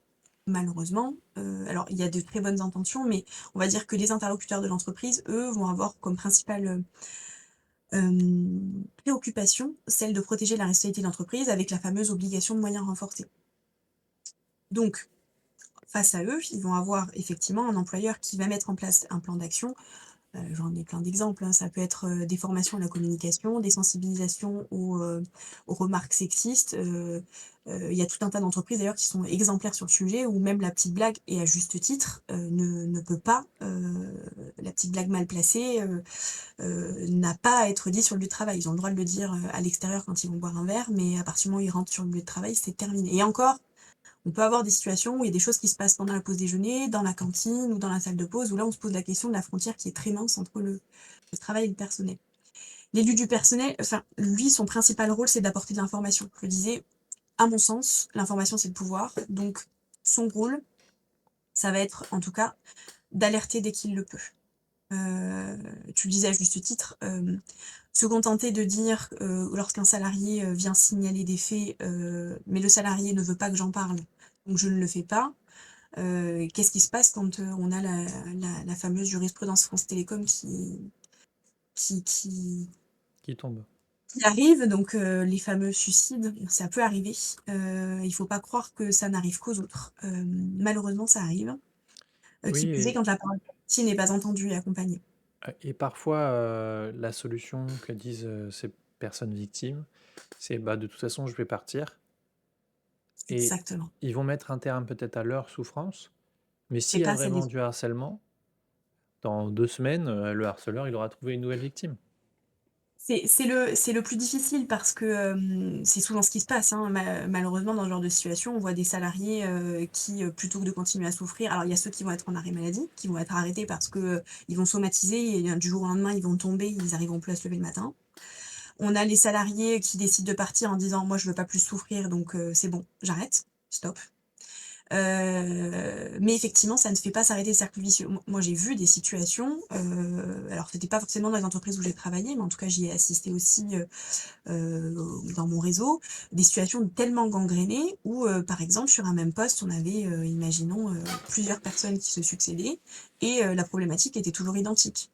Malheureusement, alors il y a de très bonnes intentions, mais on va dire que les interlocuteurs de l'entreprise, eux, vont avoir comme principale, préoccupation, celle de protéger la responsabilité de l'entreprise avec la fameuse obligation de moyens renforcée. Donc, face à eux, ils vont avoir effectivement un employeur qui va mettre en place un plan d'action. J'en ai plein d'exemples, hein. Ça peut être, des formations à la communication, des sensibilisations aux remarques sexistes, il y a tout un tas d'entreprises d'ailleurs qui sont exemplaires sur le sujet, où même la petite blague et à juste titre, ne peut pas, la petite blague mal placée, n'a pas à être dit sur le lieu de travail. Ils ont le droit de le dire, à l'extérieur quand ils vont boire un verre, mais à partir du moment où ils rentrent sur le lieu de travail, c'est terminé. Et encore, on peut avoir des situations où il y a des choses qui se passent pendant la pause déjeuner, dans la cantine ou dans la salle de pause, où là, on se pose la question de la frontière qui est très mince entre le travail et le personnel. L'élu du personnel, enfin, lui, son principal rôle, c'est d'apporter de l'information. Je le disais, à mon sens, l'information, c'est le pouvoir. Donc, son rôle, ça va être, en tout cas, d'alerter dès qu'il le peut. Tu le disais à juste titre, se contenter de dire, lorsqu'un salarié, vient signaler des faits, mais le salarié ne veut pas que j'en parle, donc je ne le fais pas. Qu'est-ce qui se passe quand, on a la fameuse jurisprudence France Télécom qui qui Qui tombe? qui arrive, donc les fameux suicides, ça peut arriver. Il faut pas croire que ça n'arrive qu'aux autres. Malheureusement, ça arrive. Qui Oui plus est quand la parole de la victime n'est pas entendue et accompagnée. et parfois, la solution que disent, ces personnes victimes, c'est: «Bah, de toute façon, je vais partir» et Exactement. ils vont mettre un terme peut-être à leur souffrance, mais Mais s'il y a pas celle des vraiment autres. du harcèlement, dans 2 semaines, le harceleur, il aura trouvé une nouvelle victime. C'est le plus difficile parce que, c'est souvent ce qui se passe, hein. Malheureusement, dans ce genre de situation, on voit des salariés, qui, plutôt que de continuer à souffrir, alors il y a ceux qui vont être en arrêt maladie, qui vont être arrêtés parce que, ils vont somatiser et du jour au lendemain, ils vont tomber, ils arriveront plus à se lever le matin. On a les salariés qui décident de partir en disant: «Moi, je veux pas plus souffrir, donc c'est bon, j'arrête, stop». Mais effectivement, ça ne fait pas s'arrêter le cercle vicieux. Moi, j'ai vu des situations, alors c'était pas forcément dans les entreprises où j'ai travaillé, mais en tout cas, j'y ai assisté aussi, dans mon réseau, des situations tellement gangrénées où, par exemple, sur un même poste, on avait, imaginons, plusieurs personnes qui se succédaient et la problématique était toujours identique.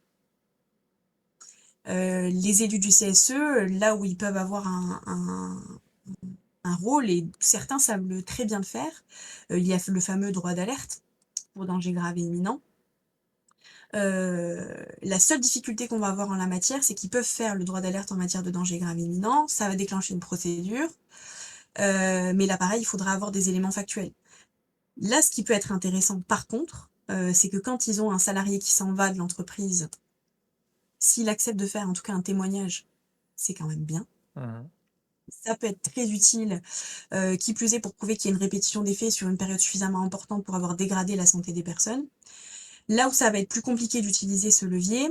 Les élus du CSE, là où ils peuvent avoir un rôle et certains savent très bien le faire, il y a le fameux droit d'alerte pour danger grave et imminent. La seule difficulté qu'on va avoir en la matière, c'est qu'ils peuvent faire le droit d'alerte en matière de danger grave et imminent, ça va déclencher une procédure, mais là pareil, il faudra avoir des éléments factuels. Là, ce qui peut être intéressant par contre, c'est que quand ils ont un salarié qui s'en va de l'entreprise, s'il accepte de faire en tout cas un témoignage, c'est quand même bien. Mmh. Ça peut être très utile, qui plus est pour prouver qu'il y a une répétition des faits sur une période suffisamment importante pour avoir dégradé la santé des personnes. Là où ça va être plus compliqué d'utiliser ce levier,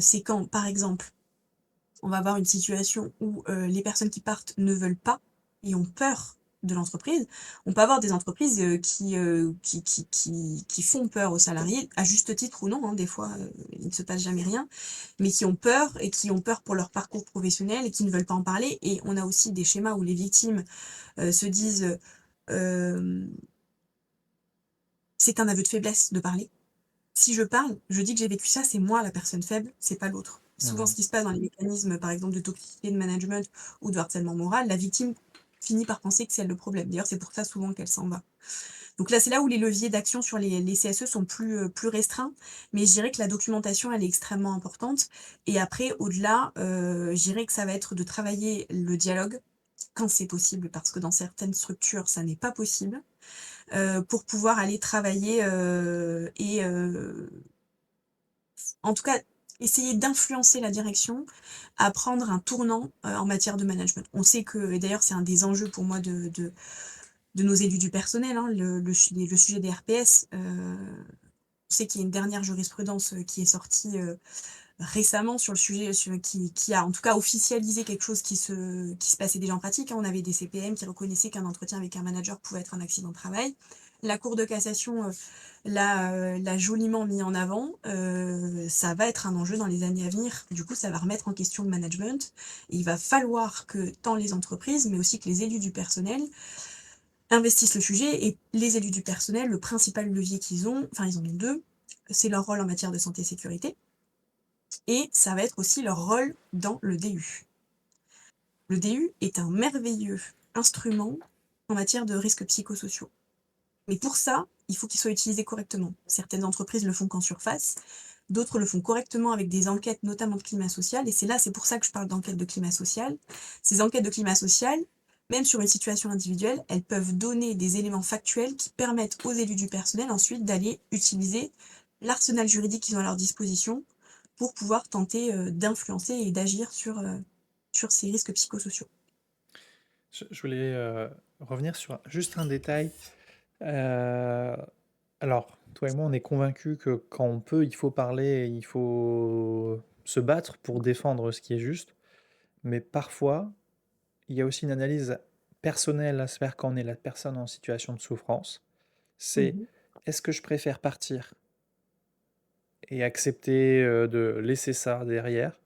c'est quand, par exemple, on va avoir une situation où, les personnes qui partent ne veulent pas et ont peur de l'entreprise. On peut avoir des entreprises, qui font peur aux salariés, à juste titre ou non, hein, des fois, il ne se passe jamais rien, mais qui ont peur et qui ont peur pour leur parcours professionnel et qui ne veulent pas en parler, et on a aussi des schémas où les victimes, se disent, «C'est un aveu de faiblesse de parler». Si je parle, je dis que j'ai vécu ça, c'est moi la personne faible, c'est pas l'autre. Souvent, ce Mmh. qui se passe dans les mécanismes, par exemple, de toxicité de management ou de harcèlement moral, la victime finit par penser que c'est elle le problème. D'ailleurs, c'est pour ça souvent qu'elle s'en va. Donc là, c'est là où les leviers d'action sur les CSE sont plus restreints, mais je dirais que la documentation, elle est extrêmement importante, et après, au-delà, je dirais que ça va être de travailler le dialogue, quand c'est possible, parce que dans certaines structures, ça n'est pas possible, pour pouvoir aller travailler, en tout cas, essayer d'influencer la direction à prendre un tournant, en matière de management. On sait que, et d'ailleurs c'est un des enjeux pour moi de nos élus du personnel, hein, le sujet des RPS, on sait qu'il y a une dernière jurisprudence, qui est sortie, récemment sur le sujet, qui a en tout cas officialisé quelque chose qui se passait déjà en pratique, hein. On avait des CPM qui reconnaissaient qu'un entretien avec un manager pouvait être un accident de travail. La Cour de cassation, l'a joliment mis en avant. Ça va être un enjeu dans les années à venir. Du coup, ça va remettre en question le management. Et il va falloir que tant les entreprises, mais aussi que les élus du personnel investissent le sujet, et les élus du personnel, le principal levier qu'ils ont, enfin ils en ont 2, c'est leur rôle en matière de santé et sécurité, et ça va être aussi leur rôle dans le DU. Le DU est un merveilleux instrument en matière de risques psychosociaux. Mais pour ça, il faut qu'il soit utilisé correctement. Certaines entreprises le font qu'en surface, d'autres le font correctement avec des enquêtes, notamment de climat social, et c'est pour ça que je parle d'enquête de climat social. Ces enquêtes de climat social, même sur une situation individuelle, elles peuvent donner des éléments factuels qui permettent aux élus du personnel ensuite d'aller utiliser l'arsenal juridique qu'ils ont à leur disposition pour pouvoir tenter, d'influencer et d'agir sur ces risques psychosociaux. Je voulais, revenir sur juste un détail. Heu, alors, toi et moi, on est convaincus que quand on peut, il faut parler, il faut se battre pour défendre ce qui est juste. Mais parfois, il y a aussi une analyse personnelle à se faire quand on est la personne en situation de souffrance. C'est: Mmh. «Est-ce que je préfère partir et accepter, de laisser ça derrière?»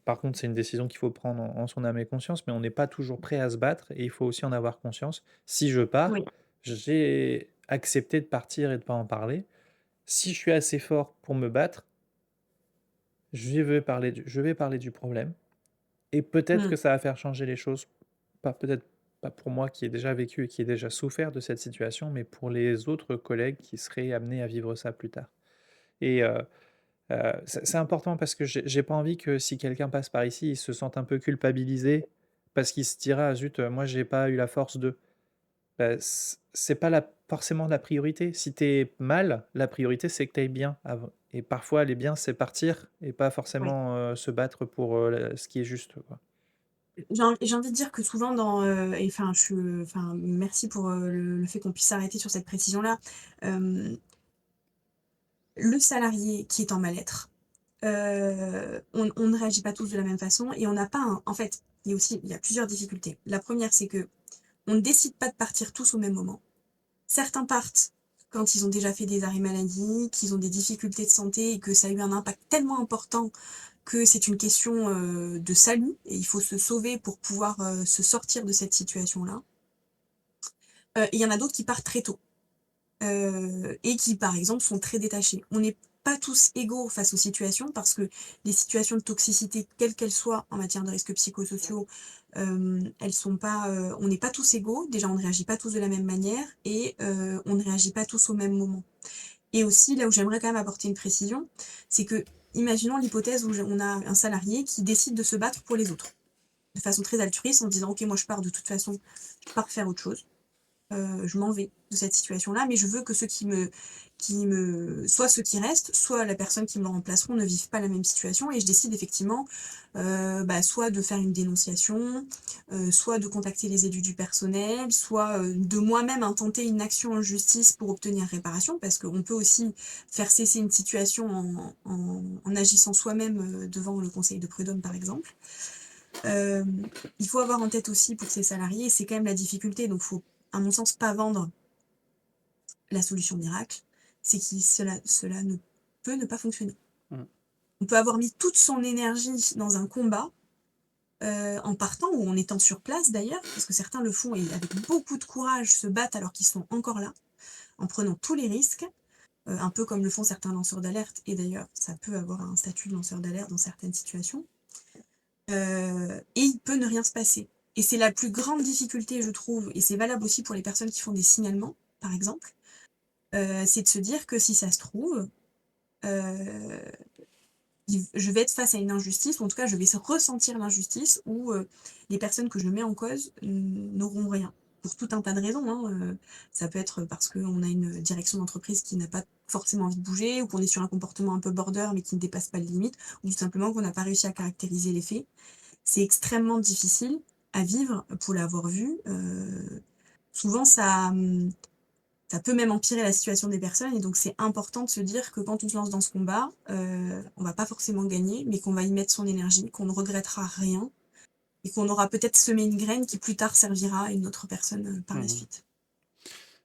Par contre, c'est une décision qu'il faut prendre en son âme et conscience, mais on n'est pas toujours prêt à se battre et il faut aussi en avoir conscience. Si je pars, Oui. j'ai accepté de partir et de pas en parler. Si je suis assez fort pour me battre, je vais parler du problème et peut-être Mmh. que ça va faire changer les choses. Peut-être pas pour moi qui ai déjà vécu et qui ai déjà souffert de cette situation, mais pour les autres collègues qui seraient amenés à vivre ça plus tard. Et c'est important parce que j'ai pas envie que si quelqu'un passe par ici, il se sente un peu culpabilisé parce qu'il se dira: «Ah zut, moi j'ai pas eu la force de». Bah, c'est pas la forcément la priorité. Si tu es mal, la priorité c'est que tu ailles bien avant, et parfois aller bien, c'est partir et pas Oui. forcément, se battre pour, la ce qui est juste, quoi. J'ai envie de dire que souvent et enfin merci pour, le fait qu'on puisse s'arrêter sur cette précision-là. Hem, le salarié qui est en mal-être, on ne réagit pas tous de la même façon, et on n'a pas un en fait, il y a plusieurs difficultés. La première, c'est que on ne décide pas de partir tous au même moment. Certains partent quand ils ont déjà fait des arrêts maladie, qu'ils ont des difficultés de santé et que ça a eu un impact tellement important que c'est une question, de salut, et il faut se sauver pour pouvoir, se sortir de cette situation-là. Et il y en a d'autres qui partent très tôt, et qui, par exemple, sont très détachés. On n'est pas tous égaux face aux situations, parce que les situations de toxicité, quelles qu'elles soient en matière de risques psychosociaux, elles sont pas, on n'est pas tous égaux. Déjà, on ne réagit pas tous de la même manière, et on ne réagit pas tous au même moment. Et aussi, là où j'aimerais quand même apporter une précision, c'est que, imaginons l'hypothèse où on a un salarié qui décide de se battre pour les autres, de façon très altruiste, en disant: «OK, moi je pars de toute façon, je pars faire autre chose». je m'en vais de cette situation-là, mais je veux que ceux soit ceux qui restent, soit la personne qui me remplaceront ne vivent pas la même situation et je décide effectivement, soit de faire une dénonciation, soit de contacter les élus du personnel, soit, de moi-même intenter une action en justice pour obtenir réparation. Parce qu'on peut aussi faire cesser une situation en agissant soi-même, devant le conseil de prud'homme, par exemple. Il faut avoir en tête aussi pour ces salariés, c'est quand même la difficulté, donc faut, à mon sens, pas vendre la solution miracle, c'est que cela ne peut ne pas fonctionner. Mmh. On peut avoir mis toute son énergie dans un combat, en partant ou en étant sur place d'ailleurs, parce que certains le font et avec beaucoup de courage se battent alors qu'ils sont encore là, en prenant tous les risques, un peu comme le font certains lanceurs d'alerte et d'ailleurs ça peut avoir un statut de lanceur d'alerte dans certaines situations. Et il peut ne rien se passer. Et c'est la plus grande difficulté, je trouve, et c'est valable aussi pour les personnes qui font des signalements, par exemple, c'est de se dire que si ça se trouve, heu, je vais être face à une injustice, ou en tout cas je vais ressentir l'injustice où, les personnes que je mets en cause n'auront rien. Pour tout un tas de raisons, hein, ça peut être parce qu'on a une direction d'entreprise qui n'a pas forcément envie de bouger, ou qu'on est sur un comportement un peu border mais qui ne dépasse pas les limites, ou tout simplement qu'on n'a pas réussi à caractériser les faits. C'est extrêmement difficile à vivre pour l'avoir vu, souvent ça peut même empirer la situation des personnes et donc c'est important de se dire que quand on se lance dans ce combat, on va pas forcément gagner, mais qu'on va y mettre son énergie, qu'on ne regrettera rien et qu'on aura peut-être semé une graine qui plus tard servira à une autre personne, par la Mmh. suite.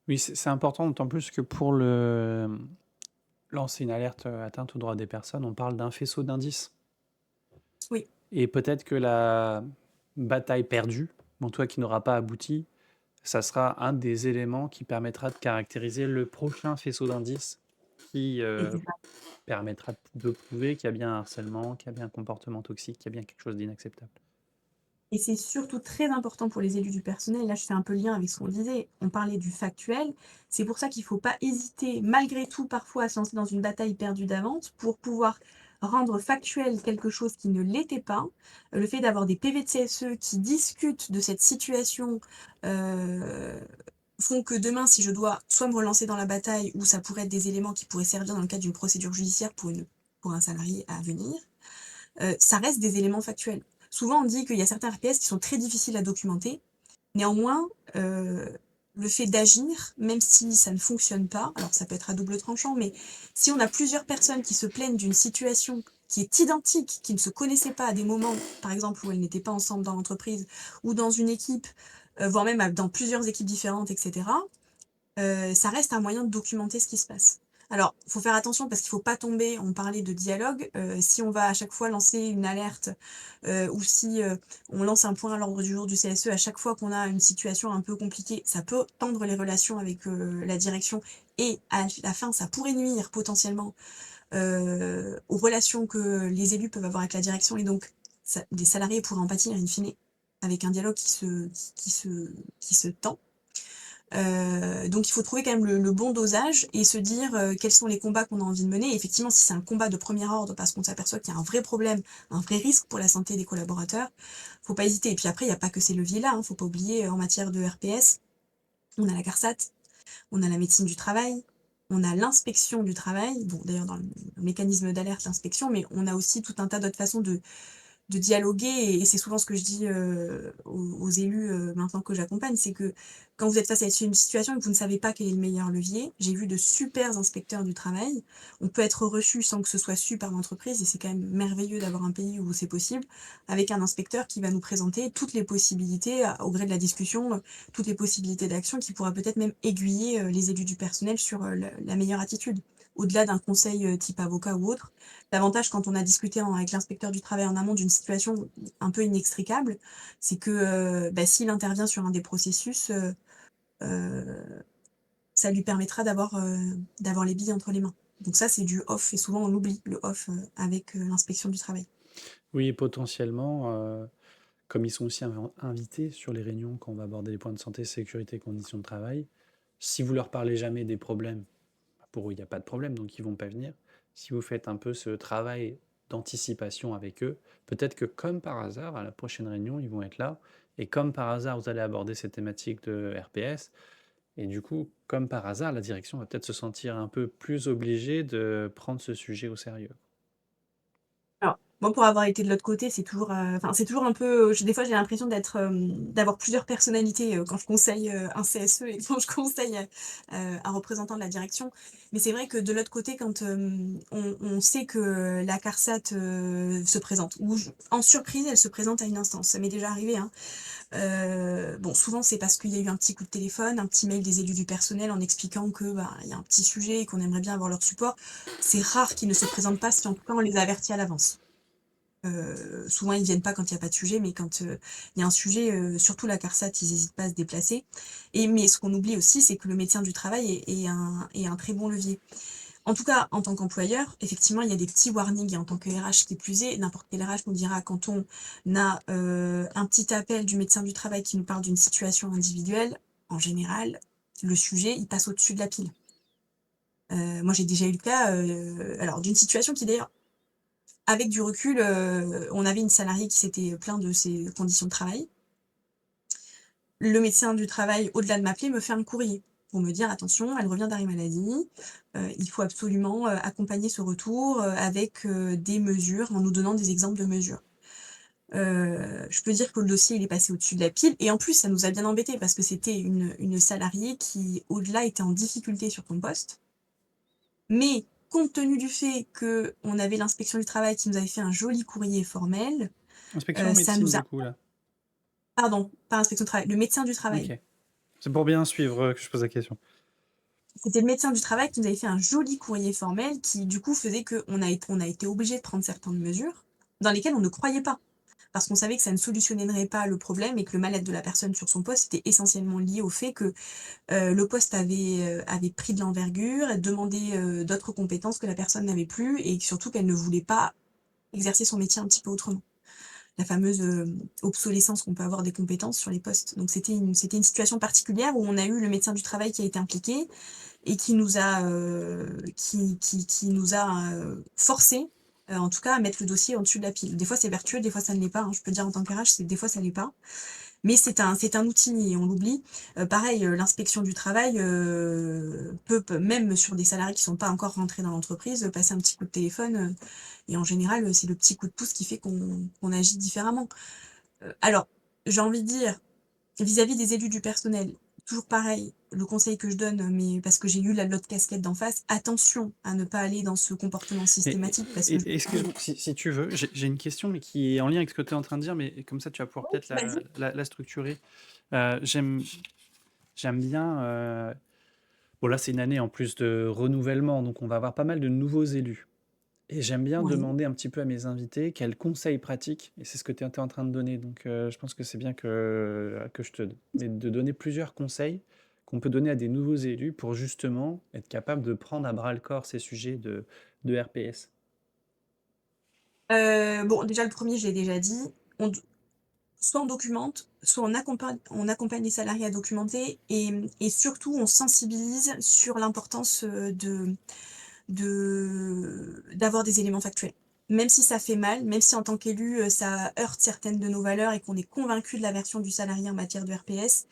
Oui, c'est important, d'autant plus que pour lancer une alerte, atteinte aux droits des personnes, on parle d'un faisceau d'indices Oui, et peut-être que la bataille perdue, en tout cas qui n'aura pas abouti, ça sera un des éléments qui permettra de caractériser le prochain faisceau d'indices qui, exact. permettra de prouver qu'il y a bien un harcèlement, qu'il y a bien un comportement toxique, qu'il y a bien quelque chose d'inacceptable. Et c'est surtout très important pour les élus du personnel. Là, je fais un peu le lien avec ce qu'on disait. On parlait du factuel. C'est pour ça qu'il ne faut pas hésiter, malgré tout, parfois, à se lancer dans une bataille perdue d'avance pour pouvoir rendre factuel quelque chose qui ne l'était pas. Le fait d'avoir des PV de CSE qui discutent de cette situation euh, font que demain, si je dois soit me relancer dans la bataille, ou ça pourrait être des éléments qui pourraient servir dans le cadre d'une procédure judiciaire pour un salarié à venir, ça reste des éléments factuels. Souvent, on dit qu'il y a certains RPS qui sont très difficiles à documenter. Néanmoins, le fait d'agir, même si ça ne fonctionne pas, alors ça peut être à double tranchant, mais si on a plusieurs personnes qui se plaignent d'une situation qui est identique, qui ne se connaissaient pas à des moments, par exemple, où elles n'étaient pas ensemble dans l'entreprise, ou dans une équipe, voire même dans plusieurs équipes différentes, etc., ça reste un moyen de documenter ce qui se passe. Alors, il faut faire attention parce qu'il ne faut pas tomber, on parlait de dialogue, si on va à chaque fois lancer une alerte, ou si, on lance un point à l'ordre du jour du CSE à chaque fois qu'on a une situation un peu compliquée, ça peut tendre les relations avec, la direction et à la fin, ça pourrait nuire potentiellement, aux relations que les élus peuvent avoir avec la direction et donc ça les salariés pourraient en pâtir in fine, avec un dialogue qui se tend. Donc il faut trouver quand même le bon dosage et se dire, quels sont les combats qu'on a envie de mener. Et effectivement, si c'est un combat de premier ordre parce qu'on s'aperçoit qu'il y a un vrai problème, un vrai risque pour la santé des collaborateurs, faut pas hésiter. Et puis après, il y a pas que ces leviers-là, hein, faut pas oublier, en matière de RPS, on a la CARSAT, on a la médecine du travail, on a l'inspection du travail. Bon, d'ailleurs dans le mécanisme d'alerte, l'inspection, mais on a aussi tout un tas d'autres façons de dialoguer et c'est souvent ce que je dis, aux élus, maintenant que j'accompagne, c'est que quand vous êtes face à une situation et que vous ne savez pas quel est le meilleur levier, j'ai vu de supers inspecteurs du travail. On peut être reçu sans que ce soit su par l'entreprise et c'est quand même merveilleux d'avoir un pays où c'est possible, avec un inspecteur qui va nous présenter toutes les possibilités, au gré de la discussion, toutes les possibilités d'action qui pourra peut-être même aiguiller, les élus du personnel sur, la meilleure attitude. Au-delà d'un conseil, type avocat ou autre, l'avantage quand on a discuté avec l'inspecteur du travail en amont d'une situation un peu inextricable, c'est que, s'il intervient sur un des processus, heu, ça lui permettra d'avoir les billes entre les mains. Donc ça, c'est du off et souvent on oublie le off, avec, l'inspection du travail. Oui, potentiellement, comme ils sont aussi invités sur les réunions quand on va aborder les points de santé, sécurité, conditions de travail, si vous leur parlez jamais des problèmes, bah, pour eux, il y a pas de problème, donc ils vont pas venir. Si vous faites un peu ce travail d'anticipation avec eux, peut-être que comme par hasard, à la prochaine réunion, ils vont être là et comme par hasard, vous allez aborder cette thématique de RPS Et du coup, comme par hasard, la direction va peut-être se sentir un peu plus obligée de prendre ce sujet au sérieux. Alors, moi, pour avoir été de l'autre côté, c'est toujours, enfin, c'est toujours un peu, des fois, j'ai l'impression d'avoir plusieurs personnalités, quand je conseille, un CSE et quand je conseille, un représentant de la direction. Mais c'est vrai que de l'autre côté, quand, on sait que la CARSAT, se présente ou en surprise, elle se présente à une instance. Ça m'est déjà arrivé, hein. Bon, souvent, c'est parce qu'il y a eu un petit coup de téléphone, un petit mail des élus du personnel en expliquant que, bah, il y a un petit sujet et qu'on aimerait bien avoir leur support. C'est rare qu'ils ne se présentent pas si en tout cas on les avertit à l'avance. Souvent ils viennent pas quand il y a pas de sujet, mais quand, il y a un sujet, surtout la CARSAT, ils hésitent pas à se déplacer mais ce qu'on oublie aussi, c'est que le médecin du travail est un très bon levier. En tout cas, en tant qu'employeur, effectivement, il y a des petits warnings et en tant que RH qui plus est, n'importe quel RH nous dira quand on a, un petit appel du médecin du travail qui nous parle d'une situation individuelle, en général, le sujet, il passe au-dessus de la pile. Moi, j'ai déjà eu le cas, alors d'une situation qui d'ailleurs, avec du recul, on avait une salariée qui s'était plaint de ses conditions de travail. Le médecin du travail, au-delà de m'appeler, me fait un courrier pour me dire: «Attention, elle revient d'arrêt maladie, il faut absolument, accompagner ce retour, avec, des mesures», en nous donnant des exemples de mesures. Je peux dire que le dossier, il est passé au-dessus de la pile et en plus, ça nous a bien embêtés parce que c'était une salariée qui, au-delà, était en difficulté sur son poste. Mais compte tenu du fait qu'on avait l'inspection du travail qui nous avait fait un joli courrier formel, Inspection ça médecine, nous du a coup, là. pardon, pas l'inspection du travail, le médecin du travail. Ok. C'est pour bien suivre que je pose la question. C'était le médecin du travail qui nous avait fait un joli courrier formel qui, du coup, faisait qu'on a été obligés de prendre certaines mesures dans lesquelles on ne croyait pas. Parce qu'on savait que ça ne solutionnerait pas le problème et que le mal-être de la personne sur son poste était essentiellement lié au fait que le poste avait pris de l'envergure, demandait d'autres compétences que la personne n'avait plus et surtout qu'elle ne voulait pas exercer son métier un petit peu autrement. La fameuse obsolescence qu'on peut avoir des compétences sur les postes. Donc c'était une situation particulière où on a eu le médecin du travail qui a été impliqué et qui nous a, forcés, en tout cas à mettre le dossier au-dessus de la pile. Des fois c'est vertueux, des fois ça ne l'est pas, hein. Je peux dire en tant qu'RH, c'est des fois ça l'est pas. Mais c'est un outil et on l'oublie. Pareil, l'inspection du travail, peut même sur des salariés qui sont pas encore rentrés dans l'entreprise, passer un petit coup de téléphone, et en général, c'est le petit coup de pouce qui fait qu'on agit différemment. Alors, j'ai envie de dire, vis-à-vis des élus du personnel, toujours pareil, le conseil que je donne, mais parce que j'ai eu l'autre casquette d'en face, attention à ne pas aller dans ce comportement systématique parce que Excuse-moi, si tu veux, j'ai une question, mais qui est en lien avec ce que tu es en train de dire, mais comme ça, tu vas pouvoir peut-être vas-y. la structurer. J'aime bien. Bon, là, c'est une année en plus de renouvellement, donc on va avoir pas mal de nouveaux élus. Et j'aime bien Oui. demander un petit peu à mes invités quels conseils pratiques, et c'est ce que tu étais en train de donner, donc je pense que c'est bien que je te mais de donner plusieurs conseils qu'on peut donner à des nouveaux élus pour justement être capable de prendre à bras le corps ces sujets de RPS. Bon, déjà le premier, je l'ai déjà dit, on d soit on documente, soit on accompagne les salariés à documenter et surtout on sensibilise sur l'importance, d'avoir des éléments factuels. Même si ça fait mal, même si en tant qu'élu, ça heurte certaines de nos valeurs et qu'on est convaincu de la version du salarié en matière de RPS,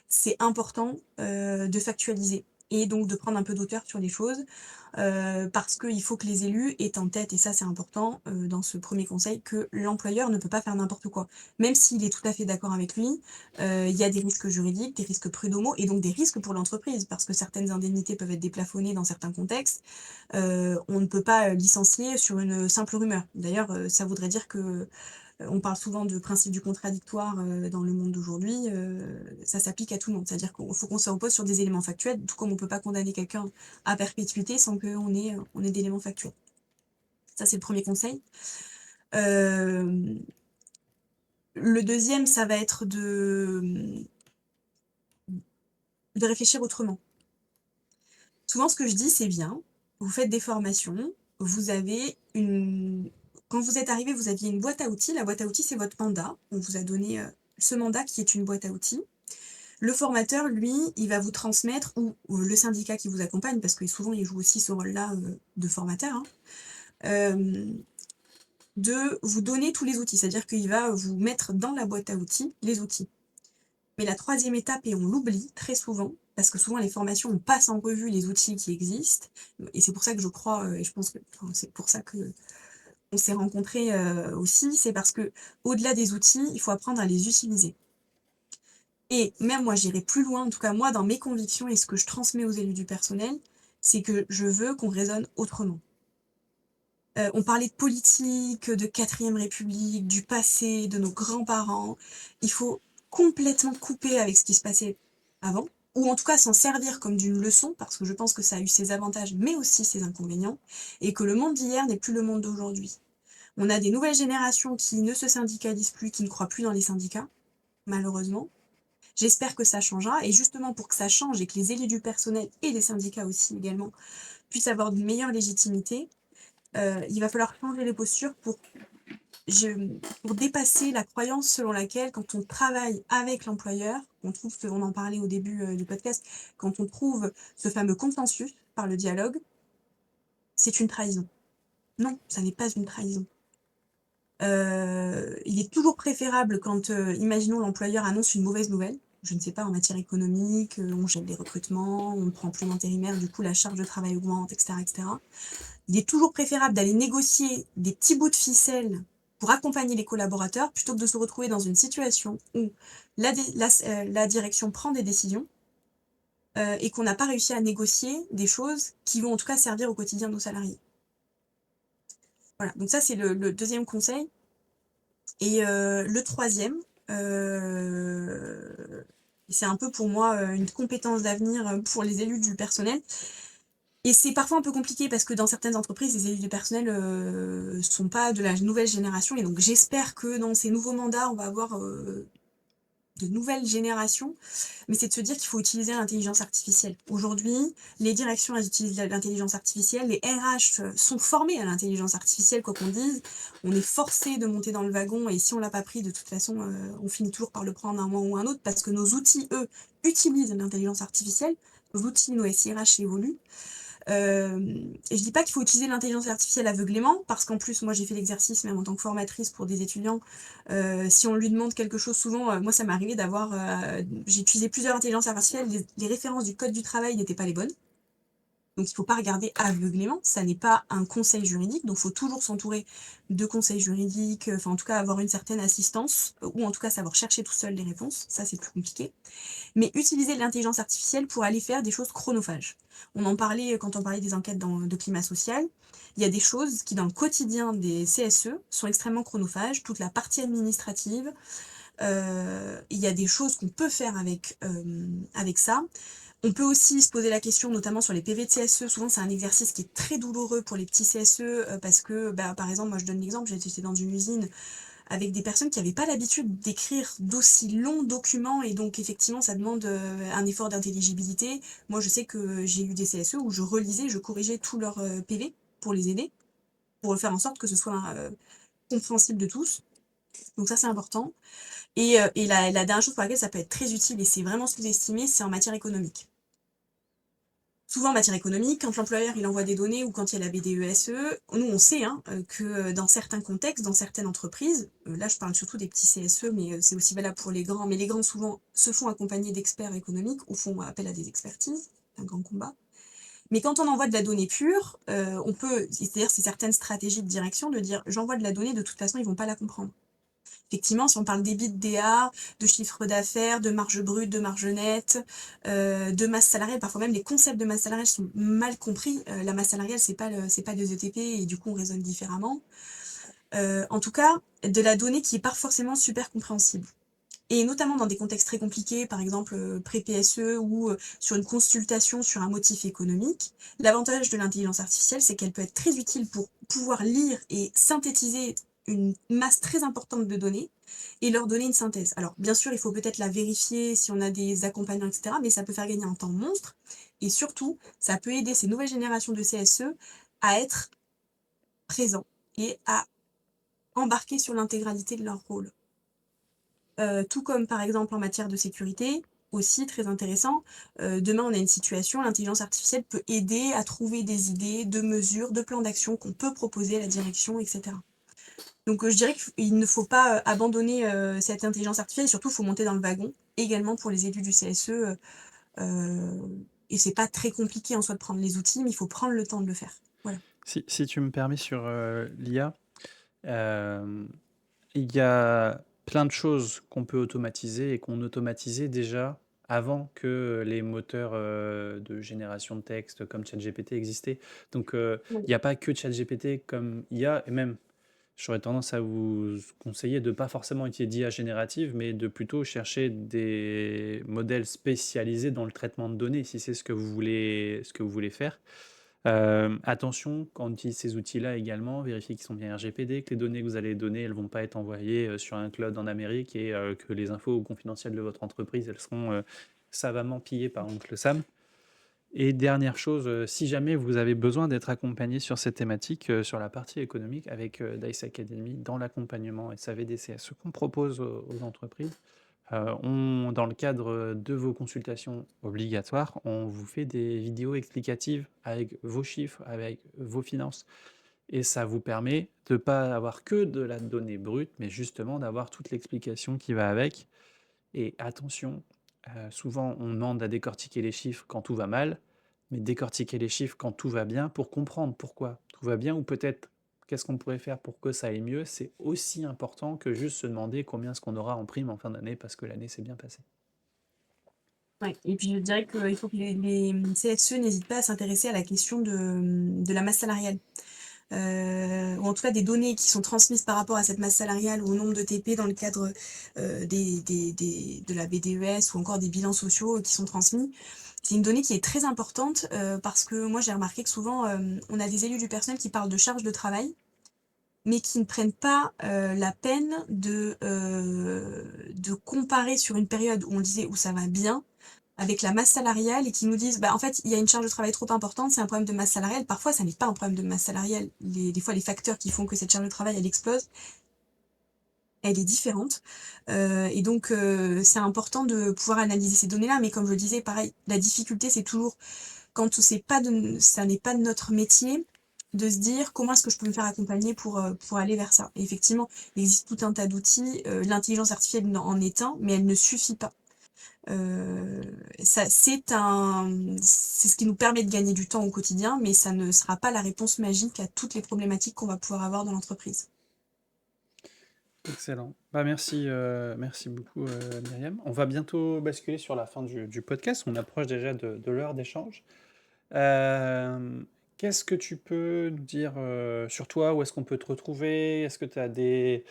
c'est important, de factualiser et donc de prendre un peu d'auteur sur les choses, parce qu'il faut que les élus aient en tête et ça c'est important, dans ce premier conseil, que l'employeur ne peut pas faire n'importe quoi. Même s'il est tout à fait d'accord avec lui, il y a des risques juridiques, des risques prud'homaux et donc des risques pour l'entreprise parce que certaines indemnités peuvent être déplafonnées dans certains contextes. On ne peut pas, licencier sur une simple rumeur. D'ailleurs, ça voudrait dire que, on parle souvent de principe du contradictoire, dans le monde d'aujourd'hui, ça s'applique à tout le monde. C'est-à-dire qu'il faut qu'on se repose sur des éléments factuels, tout comme on ne peut pas condamner quelqu'un à perpétuité sans qu'on ait d'éléments factuels. Ça, c'est le premier conseil. Hem, le deuxième, ça va être de réfléchir autrement. Souvent, ce que je dis, c'est bien, vous faites des formations, vous avez une quand vous êtes arrivé, vous aviez une boîte à outils. La boîte à outils, c'est votre mandat. On vous a donné, ce mandat qui est une boîte à outils. Le formateur, lui, il va vous transmettre ou le syndicat qui vous accompagne, parce que souvent, il joue aussi ce rôle-là, de formateur, hein, hem, de vous donner tous les outils. C'est-à-dire qu'il va vous mettre dans la boîte à outils, les outils. Mais la troisième étape, et on l'oublie très souvent, parce que souvent les formations, on passe en revue les outils qui existent et c'est pour ça que je crois, et je pense que enfin, c'est pour ça qu'on s'est rencontrés, aussi, c'est parce qu'au-delà des outils, il faut apprendre à les utiliser et même moi, j'irai plus loin, en tout cas moi, dans mes convictions et ce que je transmets aux élus du personnel, c'est que je veux qu'on raisonne autrement. On parlait de politique, de 4ème République, du passé, de nos grands-parents. Il faut complètement couper avec ce qui se passait avant, ou en tout cas s'en servir comme d'une leçon, parce que je pense que ça a eu ses avantages, mais aussi ses inconvénients, et que le monde d'hier n'est plus le monde d'aujourd'hui. On a des nouvelles générations qui ne se syndicalisent plus, qui ne croient plus dans les syndicats, malheureusement. J'espère que ça changera, et justement pour que ça change et que les élus du personnel et les syndicats aussi également puissent avoir une meilleure légitimité, il va falloir changer les postures pour dépasser la croyance selon laquelle quand on travaille avec l'employeur, on en parlait au début, du podcast, quand on trouve ce fameux consensus par le dialogue, c'est une trahison. Non, ça n'est pas une trahison. Il est toujours préférable quand, imaginons l'employeur annonce une mauvaise nouvelle, je ne sais pas, en matière économique, on gèle les recrutements, on ne prend plus d'intérimaires, du coup la charge de travail augmente, et cetera, et cetera. Il est toujours préférable d'aller négocier des petits bouts de ficelle pour accompagner les collaborateurs, plutôt que de se retrouver dans une situation où la direction prend des décisions, et qu'on n'a pas réussi à négocier des choses qui vont en tout cas servir au quotidien de nos salariés. Voilà, donc ça c'est le 2e conseil et le 3e, c'est un peu pour moi, une compétence d'avenir, pour les élus du personnel. Et c'est parfois un peu compliqué parce que dans certaines entreprises, les élus du personnel, sont pas de la nouvelle génération et donc j'espère que dans ces nouveaux mandats, on va avoir, de nouvelles générations. Mais c'est de se dire qu'il faut utiliser l'intelligence artificielle. Aujourd'hui, les directions, elles utilisent l'intelligence artificielle, les RH, sont formés à l'intelligence artificielle, quoi qu'on dise. On est forcé de monter dans le wagon et si on l'a pas pris, de toute façon, on finit toujours par le prendre un moment ou un autre parce que nos outils, eux, utilisent l'intelligence artificielle. Nos outils, nos SIRH évoluent. Et je dis pas qu'il faut utiliser l'intelligence artificielle aveuglément, parce qu'en plus, moi j'ai fait l'exercice, même en tant que formatrice pour des étudiants, si on lui demande quelque chose, souvent, moi ça m'est arrivé d'avoir, j'ai utilisé plusieurs intelligences artificielles, les références du code du travail n'étaient pas les bonnes. Donc il ne faut pas regarder aveuglément, ça n'est pas un conseil juridique, donc il faut toujours s'entourer de conseils juridiques, enfin en tout cas avoir une certaine assistance, ou en tout cas savoir chercher tout seul les réponses, ça c'est plus compliqué. Mais utiliser l'intelligence artificielle pour aller faire des choses chronophages. On en parlait quand on parlait des enquêtes de climat social. Il y a des choses qui, dans le quotidien des CSE, sont extrêmement chronophages. Toute la partie administrative, il y a des choses qu'on peut faire avec ça. On peut aussi se poser la question, notamment sur les PV de CSE. Souvent, c'est un exercice qui est très douloureux pour les petits CSE parce que, par exemple, moi je donne l'exemple, j'étais dans une usine avec des personnes qui n'avaient pas l'habitude d'écrire d'aussi longs documents et donc effectivement ça demande un effort d'intelligibilité. Moi je sais que j'ai eu des CSE où je relisais, je corrigeais tous leurs PV pour les aider, pour faire en sorte que ce soit compréhensible de tous. Donc ça c'est important. Et la dernière chose pour laquelle ça peut être très utile et c'est vraiment sous-estimé, c'est en matière économique. Souvent en matière économique, quand l'employeur il envoie des données ou quand il y a la BDESE, nous on sait que dans certains contextes, dans certaines entreprises, là je parle surtout des petits CSE, mais c'est aussi valable pour les grands, mais les grands souvent se font accompagner d'experts économiques ou font appel à des expertises, un grand combat. Mais quand on envoie de la donnée pure, on peut, c'est-à-dire c'est certaines stratégies de direction de dire j'envoie de la donnée, de toute façon ils vont pas la comprendre. Effectivement, si on parle d'EBITDA, de chiffre d'affaires, de marge brute, de marge nette, de masse salariale, parfois même les concepts de masse salariale sont mal compris. La masse salariale, c'est pas des ETP et du coup on raisonne différemment. En tout cas, de la donnée qui est pas forcément super compréhensible. Et notamment dans des contextes très compliqués, par exemple pré-PSE ou sur une consultation sur un motif économique, l'avantage de l'intelligence artificielle, c'est qu'elle peut être très utile pour pouvoir lire et synthétiser une masse très importante de données et leur donner une synthèse. Alors bien sûr, il faut peut-être la vérifier si on a des accompagnants, etc., mais ça peut faire gagner un temps monstre et surtout, ça peut aider ces nouvelles générations de CSE à être présents et à embarquer sur l'intégralité de leur rôle. Tout comme par exemple en matière de sécurité, aussi très intéressant, demain on a une situation, l'intelligence artificielle peut aider à trouver des idées de mesures, de plans d'action qu'on peut proposer à la direction, etc. Donc je dirais qu'il ne faut pas abandonner cette intelligence artificielle et surtout il faut monter dans le wagon, également pour les élus du CSE, et c'est pas très compliqué en soi de prendre les outils, mais il faut prendre le temps de le faire. Voilà. Si tu me permets sur l'IA, euh, il y a plein de choses qu'on peut automatiser et qu'on automatisait déjà avant que les moteurs de génération de texte comme ChatGPT existaient. Donc, il n'y a pas que ChatGPT comme IA, et même, j'aurais tendance à vous conseiller de ne pas forcément utiliser d'IA générative, mais de plutôt chercher des modèles spécialisés dans le traitement de données, si c'est ce que vous voulez faire. Attention, quand on utilise ces outils-là également, vérifiez qu'ils sont bien RGPD, que les données que vous allez donner, elles ne vont pas être envoyées sur un cloud en Amérique et que les infos confidentielles de votre entreprise, elles seront savamment pillées par Oncle Sam. Et dernière chose, si jamais vous avez besoin d'être accompagné sur cette thématique, sur la partie économique, avec Dice Academy, dans l'accompagnement SAV-DCS, ce qu'on propose aux entreprises, dans le cadre de vos consultations obligatoires, on vous fait des vidéos explicatives avec vos chiffres, avec vos finances. Et ça vous permet de ne pas avoir que de la donnée brute, mais justement d'avoir toute l'explication qui va avec. Et attention, souvent on demande à décortiquer les chiffres quand tout va mal, mais décortiquer les chiffres quand tout va bien pour comprendre pourquoi tout va bien ou peut-être qu'est-ce qu'on pourrait faire pour que ça aille mieux, c'est aussi important que juste se demander combien est-ce qu'on aura en prime en fin d'année parce que l'année s'est bien passée. Ouais. Et puis je dirais qu'il faut que les CSE n'hésitent pas à s'intéresser à la question de la masse salariale. Ou en tout cas des données qui sont transmises par rapport à cette masse salariale ou au nombre de TP dans le cadre de la BDES ou encore des bilans sociaux qui sont transmis. C'est une donnée qui est très importante parce que moi j'ai remarqué que souvent on a des élus du personnel qui parlent de charge de travail, mais qui ne prennent pas la peine de comparer sur une période où on disait où ça va bien avec la masse salariale et qui nous disent bah en fait il y a une charge de travail trop importante, c'est un problème de masse salariale. Parfois ça n'est pas un problème de masse salariale. Des fois les facteurs qui font que cette charge de travail elle explose, elle est différente. Et donc c'est important de pouvoir analyser ces données-là, mais comme je le disais, pareil, la difficulté c'est toujours quand ça n'est pas de notre métier de se dire comment est-ce que je peux me faire accompagner pour aller vers ça. Et effectivement, il existe tout un tas d'outils, l'intelligence artificielle en est un, mais elle ne suffit pas. C'est ce qui nous permet de gagner du temps au quotidien, mais ça ne sera pas la réponse magique à toutes les problématiques qu'on va pouvoir avoir dans l'entreprise. Excellent. Bah merci beaucoup Myriam. On va bientôt basculer sur la fin du podcast. On approche déjà de l'heure d'échange. Euh, Qu'est-ce que tu peux nous dire sur toi? Où est-ce qu'on peut te retrouver? Est-ce que tu as des...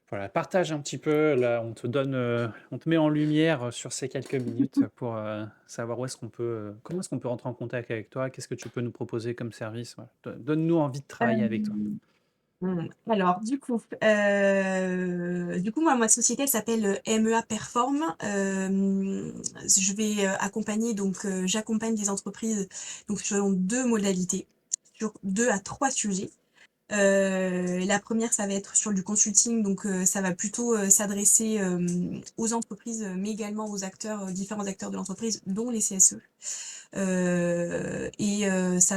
Voilà, partage un petit peu. Là, on te met en lumière sur ces quelques minutes pour savoir où est-ce qu'on peut, comment est-ce qu'on peut rentrer en contact avec toi? Qu'est-ce que tu peux nous proposer comme service? Voilà. Donne-nous envie de travailler avec toi. Alors, du coup, moi, ma société elle s'appelle MEA Perform. Je vais accompagner, donc j'accompagne des entreprises donc sur deux modalités, sur 2 à 3 sujets. La première, ça va être sur du consulting, donc ça va plutôt s'adresser aux entreprises, mais également aux acteurs, différents acteurs de l'entreprise, dont les CSE. Ça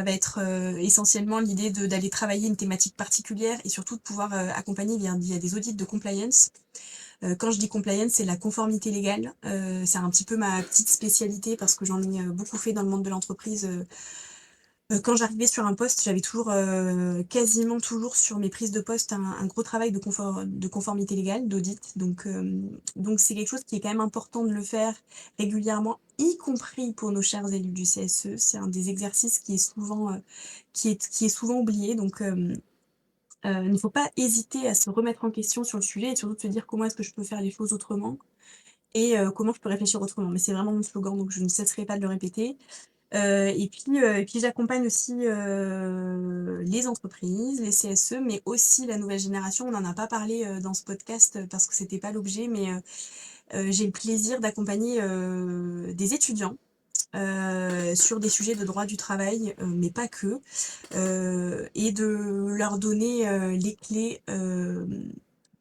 va être essentiellement l'idée d'aller travailler une thématique particulière et surtout de pouvoir accompagner via des audits de compliance. Quand je dis compliance, c'est la conformité légale. C'est un petit peu ma petite spécialité parce que j'en ai beaucoup fait dans le monde de l'entreprise. Quand j'arrivais sur un poste, j'avais toujours, quasiment toujours sur mes prises de poste un gros travail de conformité légale, d'audit. Donc c'est quelque chose qui est quand même important de le faire régulièrement, y compris pour nos chers élus du CSE. C'est un des exercices qui est souvent oublié. Il ne faut pas hésiter à se remettre en question sur le sujet et surtout de se dire comment est-ce que je peux faire les choses autrement et comment je peux réfléchir autrement. Mais c'est vraiment mon slogan, donc je ne cesserai pas de le répéter. Et puis j'accompagne aussi les entreprises, les CSE, mais aussi la nouvelle génération. On n'en a pas parlé dans ce podcast parce que c'était pas l'objet, mais j'ai le plaisir d'accompagner des étudiants sur des sujets de droit du travail, mais pas que, et de leur donner les clés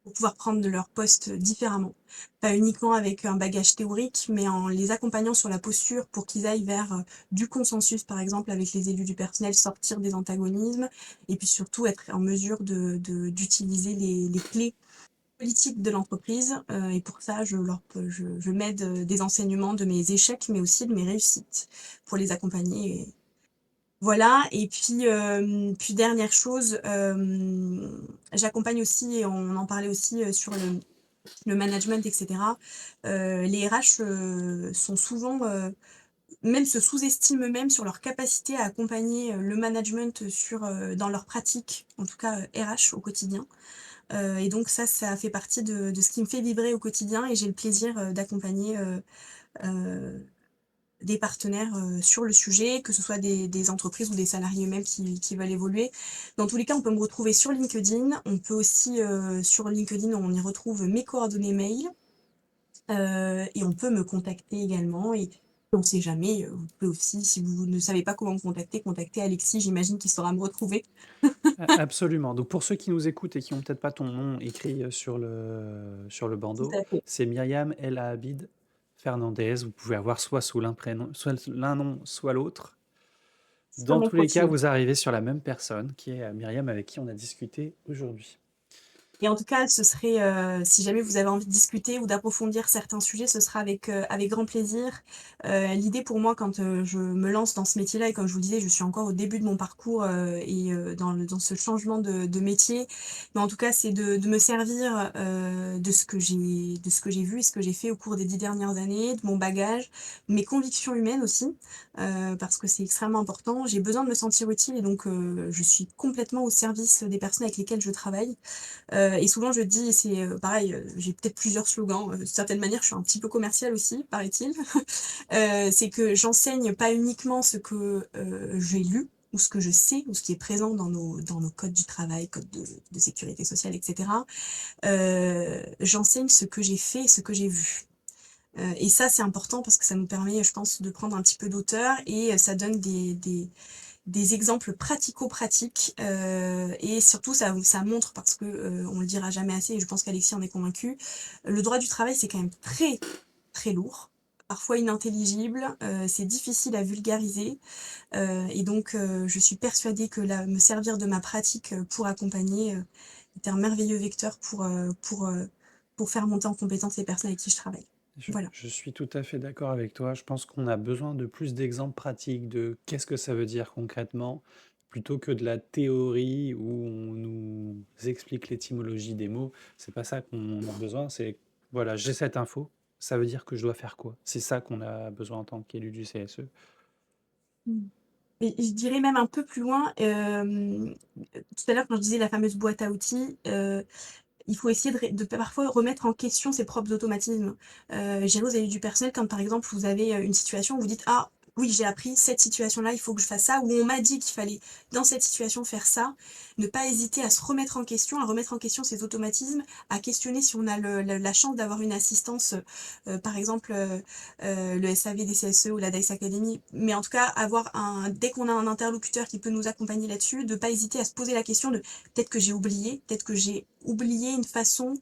pour pouvoir prendre de leur poste différemment. Pas uniquement avec un bagage théorique, mais en les accompagnant sur la posture pour qu'ils aillent vers du consensus, par exemple, avec les élus du personnel, sortir des antagonismes, et puis surtout être en mesure d'utiliser les clés politique de l'entreprise, et pour ça, je m'aide, des enseignements de mes échecs, mais aussi de mes réussites pour les accompagner et voilà et puis dernière chose, j'accompagne aussi et on en parlait aussi, sur le management et cetera. Les RH, sont souvent, même se sous-estiment eux-mêmes sur leur capacité à accompagner, le management sur, dans leur pratique, en tout cas, RH au quotidien. Et donc ça fait partie de ce qui me fait vibrer au quotidien et j'ai le plaisir, d'accompagner, heu, des partenaires, sur le sujet, que ce soit des entreprises ou des salariés eux-mêmes qui veulent évoluer. Dans tous les cas, on peut me retrouver sur LinkedIn. On peut aussi, sur LinkedIn, on y retrouve mes coordonnées mail, et on peut me contacter également et on sait jamais, vous pouvez aussi, si vous ne savez pas comment me contacter, contacter Alexis, j'imagine qu'il saura me retrouver. Absolument. Donc pour ceux qui nous écoutent et qui ont peut-être pas ton nom écrit sur le Tout bandeau, à fait, c'est Myriam El Abid Fernandez. Vous pouvez avoir soit sous l'un prénom, soit l'un nom, soit l'autre. sur Dans mon tous les cas, profil. vous arrivez sur la même personne, qui est Myriam, avec qui on a discuté aujourd'hui. Et en tout cas, ce serait, si jamais vous avez envie de discuter ou d'approfondir certains sujets, ce sera avec grand plaisir. L'idée pour moi quand, je me lance dans ce métier-là et comme je vous le disais, je suis encore au début de mon parcours, et dans ce changement de métier. Mais en tout cas, c'est de me servir, de ce que j'ai vu et ce que j'ai fait au cours des 10 dernières années, de mon bagage, mes convictions humaines aussi, parce que c'est extrêmement important. J'ai besoin de me sentir utile et donc, je suis complètement au service des personnes avec lesquelles je travaille. Et souvent je dis, c'est, pareil, j'ai peut-être plusieurs slogans, d'une certaine manière je suis un petit peu commerciale aussi, paraît-il. C'est que j'enseigne pas uniquement ce que, j'ai lu ou ce que je sais ou ce qui est présent dans nos codes du travail, codes de sécurité sociale et cetera. J'enseigne ce que j'ai fait et ce que j'ai vu. Et ça c'est important parce que ça nous permet, je pense, de prendre un petit peu d'auteur et ça donne des exemples pratico-pratiques, et surtout ça montre parce que, on le dira jamais assez et je pense qu'Alexis en est convaincu, le droit du travail c'est quand même très, très lourd, parfois inintelligible, c'est difficile à vulgariser, et donc je suis persuadée que là, me servir de ma pratique, pour accompagner, est un merveilleux vecteur pour faire monter en compétence les personnes avec qui je travaille. Voilà. Je suis tout à fait d'accord avec toi. Je pense qu'on a besoin de plus d'exemples pratiques de qu'est-ce que ça veut dire concrètement, plutôt que de la théorie où on nous explique l'étymologie des mots. C'est pas ça qu'on a besoin. C'est voilà, j'ai cette info, ça veut dire que je dois faire quoi? C'est ça qu'on a besoin en tant qu'élu du CSE. Mmh. Et je dirais même un peu plus loin, tout à l'heure quand je disais la fameuse boîte à outils, il faut essayer de parfois remettre en question ses propres automatismes. Gérer aux avis du personnel quand par exemple vous avez, une situation où vous dites: «Ah oui, j'ai appris cette situation-là, il faut que je fasse ça» ou «On m'a dit qu'il fallait dans cette situation faire ça». Ne pas hésiter à se remettre en question, à remettre en question ses automatismes, à questionner si on a la chance d'avoir une assistance, par exemple, le SAV des CSE ou la DICE Academy. Mais en tout cas, dès qu'on a un interlocuteur qui peut nous accompagner là-dessus, de pas hésiter à se poser la question de: «Peut-être que j'ai oublié, peut-être que j'ai oublié une façon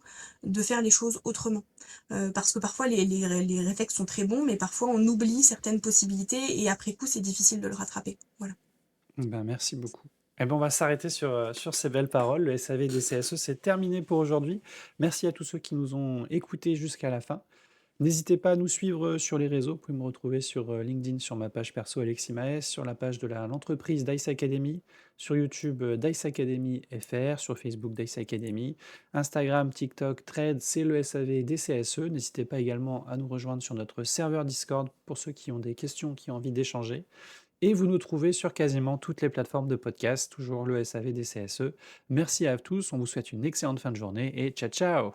de faire les choses autrement». Parce que parfois les réflexes sont très bons, mais parfois on oublie certaines possibilités et après coup, c'est difficile de le rattraper. Voilà. Ben, merci beaucoup. Eh ben, on va s'arrêter sur ces belles paroles. Le SAV des CSE, c'est terminé pour aujourd'hui. Merci à tous ceux qui nous ont écoutés jusqu'à la fin. N'hésitez pas à nous suivre sur les réseaux. Vous pouvez me retrouver sur LinkedIn, sur ma page perso Alexis Maes, sur la page de l'entreprise Dice Academy, sur YouTube Dice Academy FR, sur Facebook Dice Academy, Instagram, TikTok, Thread, c'est le SAV des CSE. N'hésitez pas également à nous rejoindre sur notre serveur Discord pour ceux qui ont des questions, qui ont envie d'échanger. Et vous nous trouvez sur quasiment toutes les plateformes de podcast, toujours le SAV des CSE. Merci à tous, on vous souhaite une excellente fin de journée et ciao ciao!